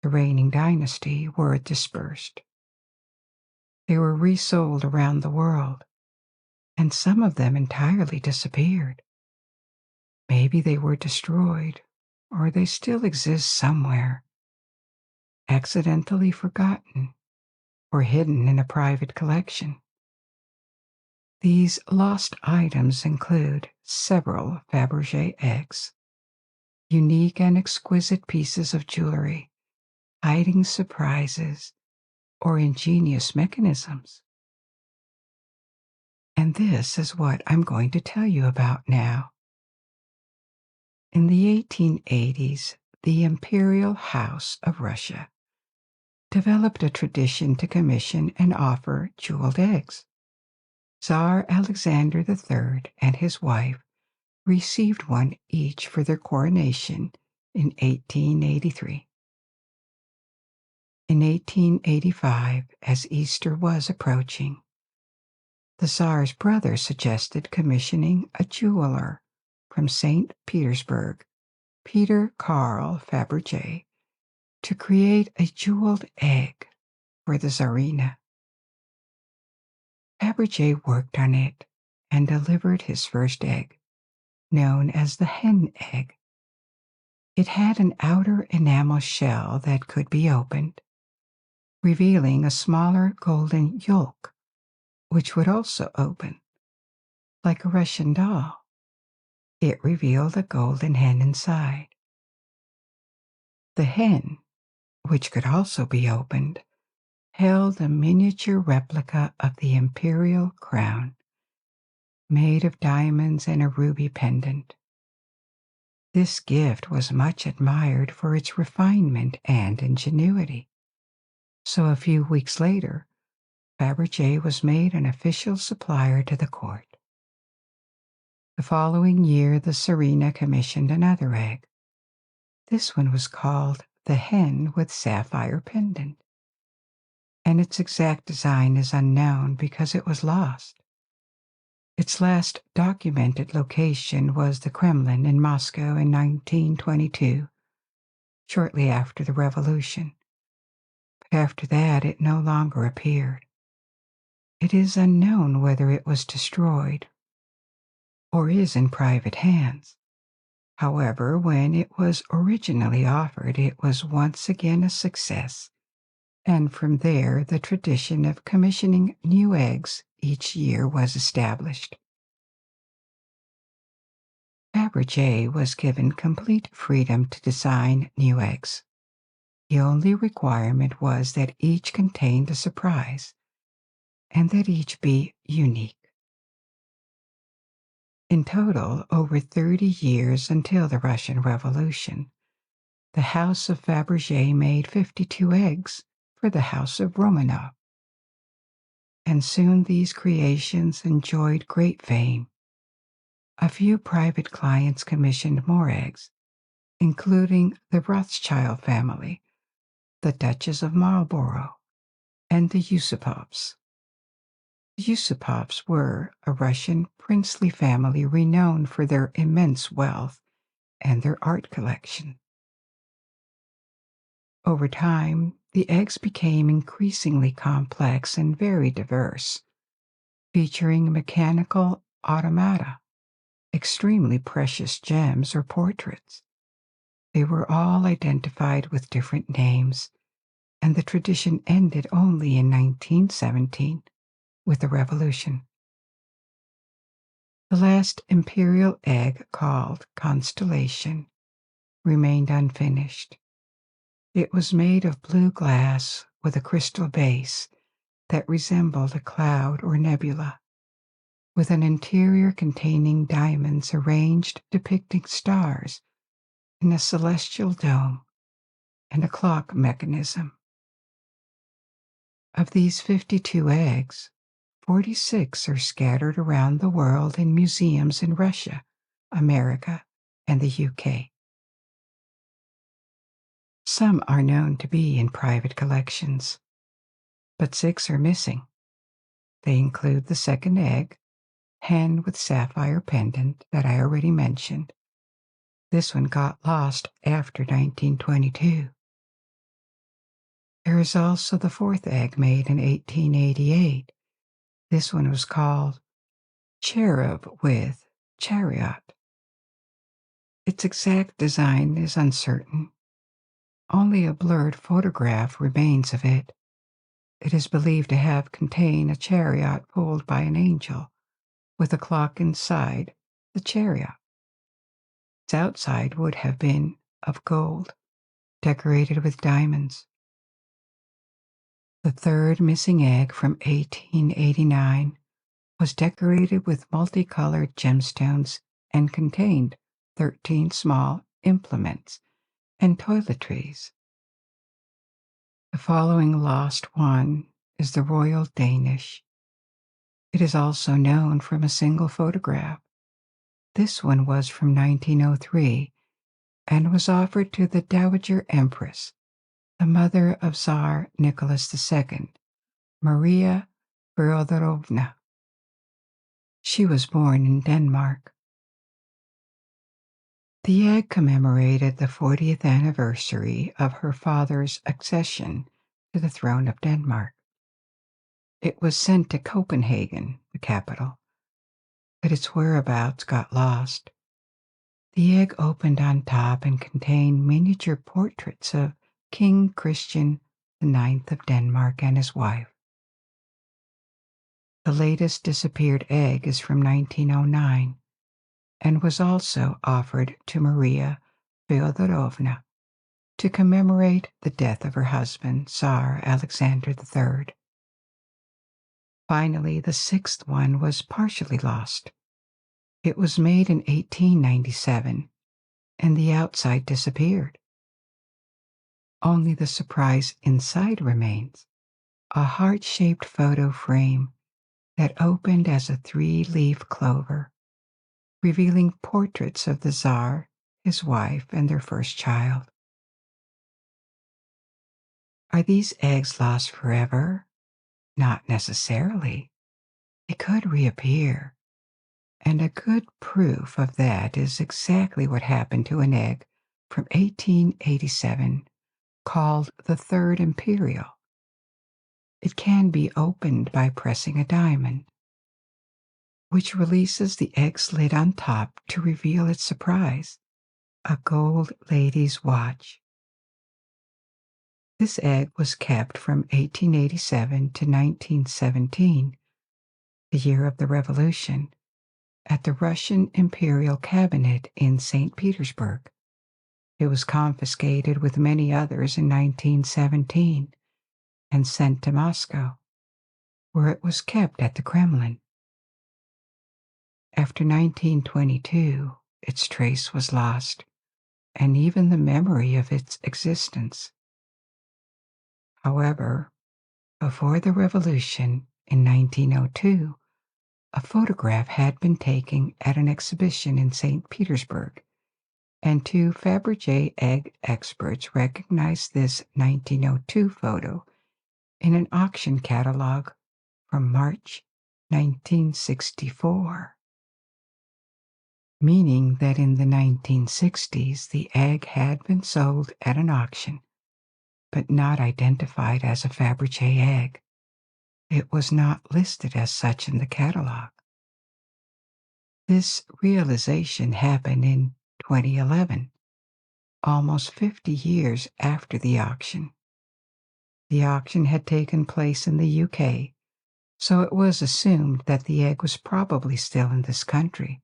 the reigning dynasty, were dispersed. They were resold around the world, and some of them entirely disappeared. Maybe they were destroyed, or they still exist somewhere, accidentally forgotten or hidden in a private collection. These lost items include several Fabergé eggs, unique and exquisite pieces of jewelry, hiding surprises, or ingenious mechanisms. And this is what I'm going to tell you about now. In the 1880s, the Imperial House of Russia developed a tradition to commission and offer jeweled eggs. Tsar Alexander III and his wife received one each for their coronation in 1883. In 1885, as Easter was approaching, the Tsar's brother suggested commissioning a jeweler from Saint Petersburg, Peter Karl Fabergé, to create a jeweled egg for the Tsarina. Fabergé worked on it and delivered his first egg, known as the hen egg. It had an outer enamel shell that could be opened, revealing a smaller golden yolk, which would also open. Like a Russian doll, it revealed a golden hen inside. The hen, which could also be opened, held a miniature replica of the imperial crown, made of diamonds and a ruby pendant. This gift was much admired for its refinement and ingenuity. So a few weeks later, Fabergé was made an official supplier to the court. The following year, the Tsarina commissioned another egg. This one was called the hen with sapphire pendant, and its exact design is unknown because it was lost. Its last documented location was the Kremlin in Moscow in 1922, shortly after the revolution. But after that, it no longer appeared. It is unknown whether it was destroyed or is in private hands. However, when it was originally offered, it was once again a success, and from there the tradition of commissioning new eggs each year was established. Fabergé was given complete freedom to design new eggs. The only requirement was that each contained a surprise, and that each be unique. In total, over 30 years until the Russian Revolution, the House of Fabergé made 52 eggs for the House of Romanov. And soon these creations enjoyed great fame. A few private clients commissioned more eggs, including the Rothschild family, the Duchess of Marlborough, and the Yusupovs. The Yusupovs were a Russian princely family renowned for their immense wealth and their art collection. Over time, the eggs became increasingly complex and very diverse, featuring mechanical automata, extremely precious gems, or portraits. They were all identified with different names, and the tradition ended only in 1917 with the revolution. The last imperial egg, called Constellation, remained unfinished. It was made of blue glass with a crystal base that resembled a cloud or nebula, with an interior containing diamonds arranged depicting stars in a celestial dome and a clock mechanism. Of these 52 eggs, 46 are scattered around the world in museums in Russia, America, and the UK. Some are known to be in private collections, but 6 are missing. They include the second egg, hen with sapphire pendant, that I already mentioned. This one got lost after 1922. There is also the fourth egg made in 1888. This one was called Cherub with Chariot. Its exact design is uncertain. Only a blurred photograph remains of it. It is believed to have contained a chariot pulled by an angel, with a clock inside the chariot. Its outside would have been of gold, decorated with diamonds. The third missing egg from 1889 was decorated with multicolored gemstones and contained 13 small implements and toiletries. The following lost one is the Royal Danish. It is also known from a single photograph. This one was from 1903 and was offered to the Dowager Empress, the mother of Tsar Nicholas II, Maria Feodorovna. She was born in Denmark. The egg commemorated the 40th anniversary of her father's accession to the throne of Denmark. It was sent to Copenhagen, the capital, but its whereabouts got lost. The egg opened on top and contained miniature portraits of King Christian IX of Denmark and his wife. The latest disappeared egg is from 1909 and was also offered to Maria Feodorovna to commemorate the death of her husband, Tsar Alexander III. Finally, the sixth one was partially lost. It was made in 1897, and the outside disappeared. Only the surprise inside remains, a heart-shaped photo frame that opened as a 3-leaf clover, revealing portraits of the Tsar, his wife, and their first child. Are these eggs lost forever? Not necessarily. They could reappear, and a good proof of that is exactly what happened to an egg from 1887 called the Third Imperial. It can be opened by pressing a diamond, which releases the egg's lid on top to reveal its surprise, a gold lady's watch. This egg was kept from 1887 to 1917, the year of the Revolution, at the Russian Imperial Cabinet in Saint Petersburg. It was confiscated with many others in 1917 and sent to Moscow, where it was kept at the Kremlin. After 1922, its trace was lost, and even the memory of its existence. However, before the revolution in 1902, a photograph had been taken at an exhibition in Saint Petersburg, and two Fabergé egg experts recognized this 1902 photo in an auction catalog from March 1964, meaning that in the 1960s the egg had been sold at an auction, but not identified as a Fabergé egg. It was not listed as such in the catalog. This realization happened in 2011, almost 50 years after the auction. The auction had taken place in the UK, so it was assumed that the egg was probably still in this country.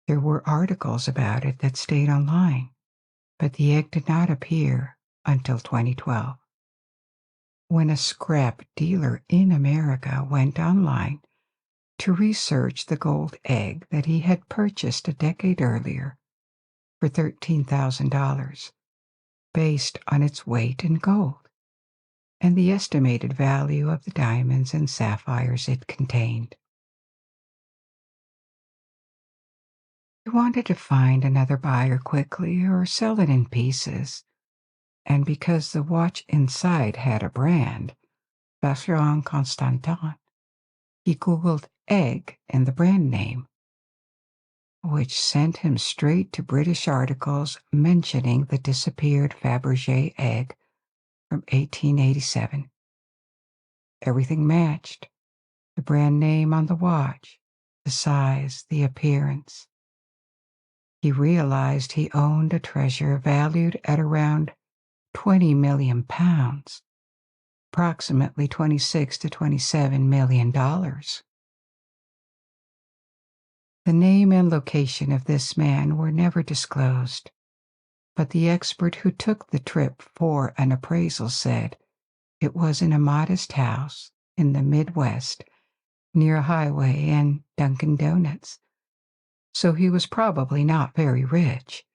There were articles about it that stayed online, but the egg did not appear until 2012, when a scrap dealer in America went online to research the gold egg that he had purchased a decade earlier for $13,000, based on its weight in gold and the estimated value of the diamonds and sapphires it contained. He wanted to find another buyer quickly or sell it in pieces, and because the watch inside had a brand, Vacheron Constantin, he Googled egg and the brand name, which sent him straight to British articles mentioning the disappeared Fabergé egg from 1887. Everything matched: the brand name on the watch, the size, the appearance. He realized he owned a treasure valued at around 20 million pounds, approximately $26 to $27 million. The name and location of this man were never disclosed, but the expert who took the trip for an appraisal said it was in a modest house in the Midwest near a highway and Dunkin' Donuts, so he was probably not very rich.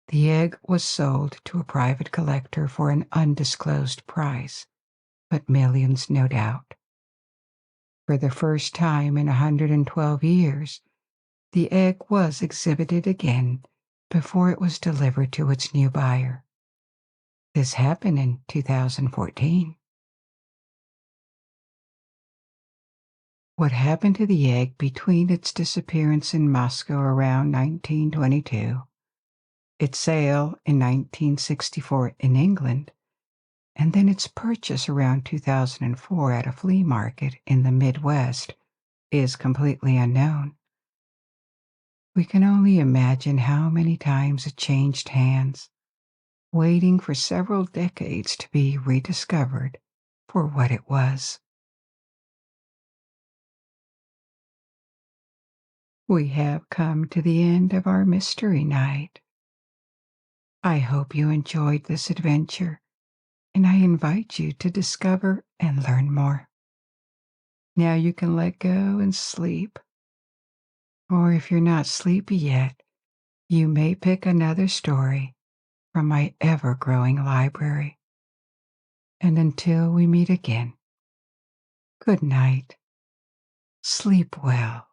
The egg was sold to a private collector for an undisclosed price, but millions, no doubt. For the first time in 112 years, the egg was exhibited again before it was delivered to its new buyer. This happened in 2014. What happened to the egg between its disappearance in Moscow around 1922, its sale in 1964 in England, and then its purchase around 2004 at a flea market in the Midwest is completely unknown. We can only imagine how many times it changed hands, waiting for several decades to be rediscovered for what it was. We have come to the end of our mystery night. I hope you enjoyed this adventure, and I invite you to discover and learn more. Now you can let go and sleep. Or if you're not sleepy yet, you may pick another story from my ever-growing library. And until we meet again, good night. Sleep well.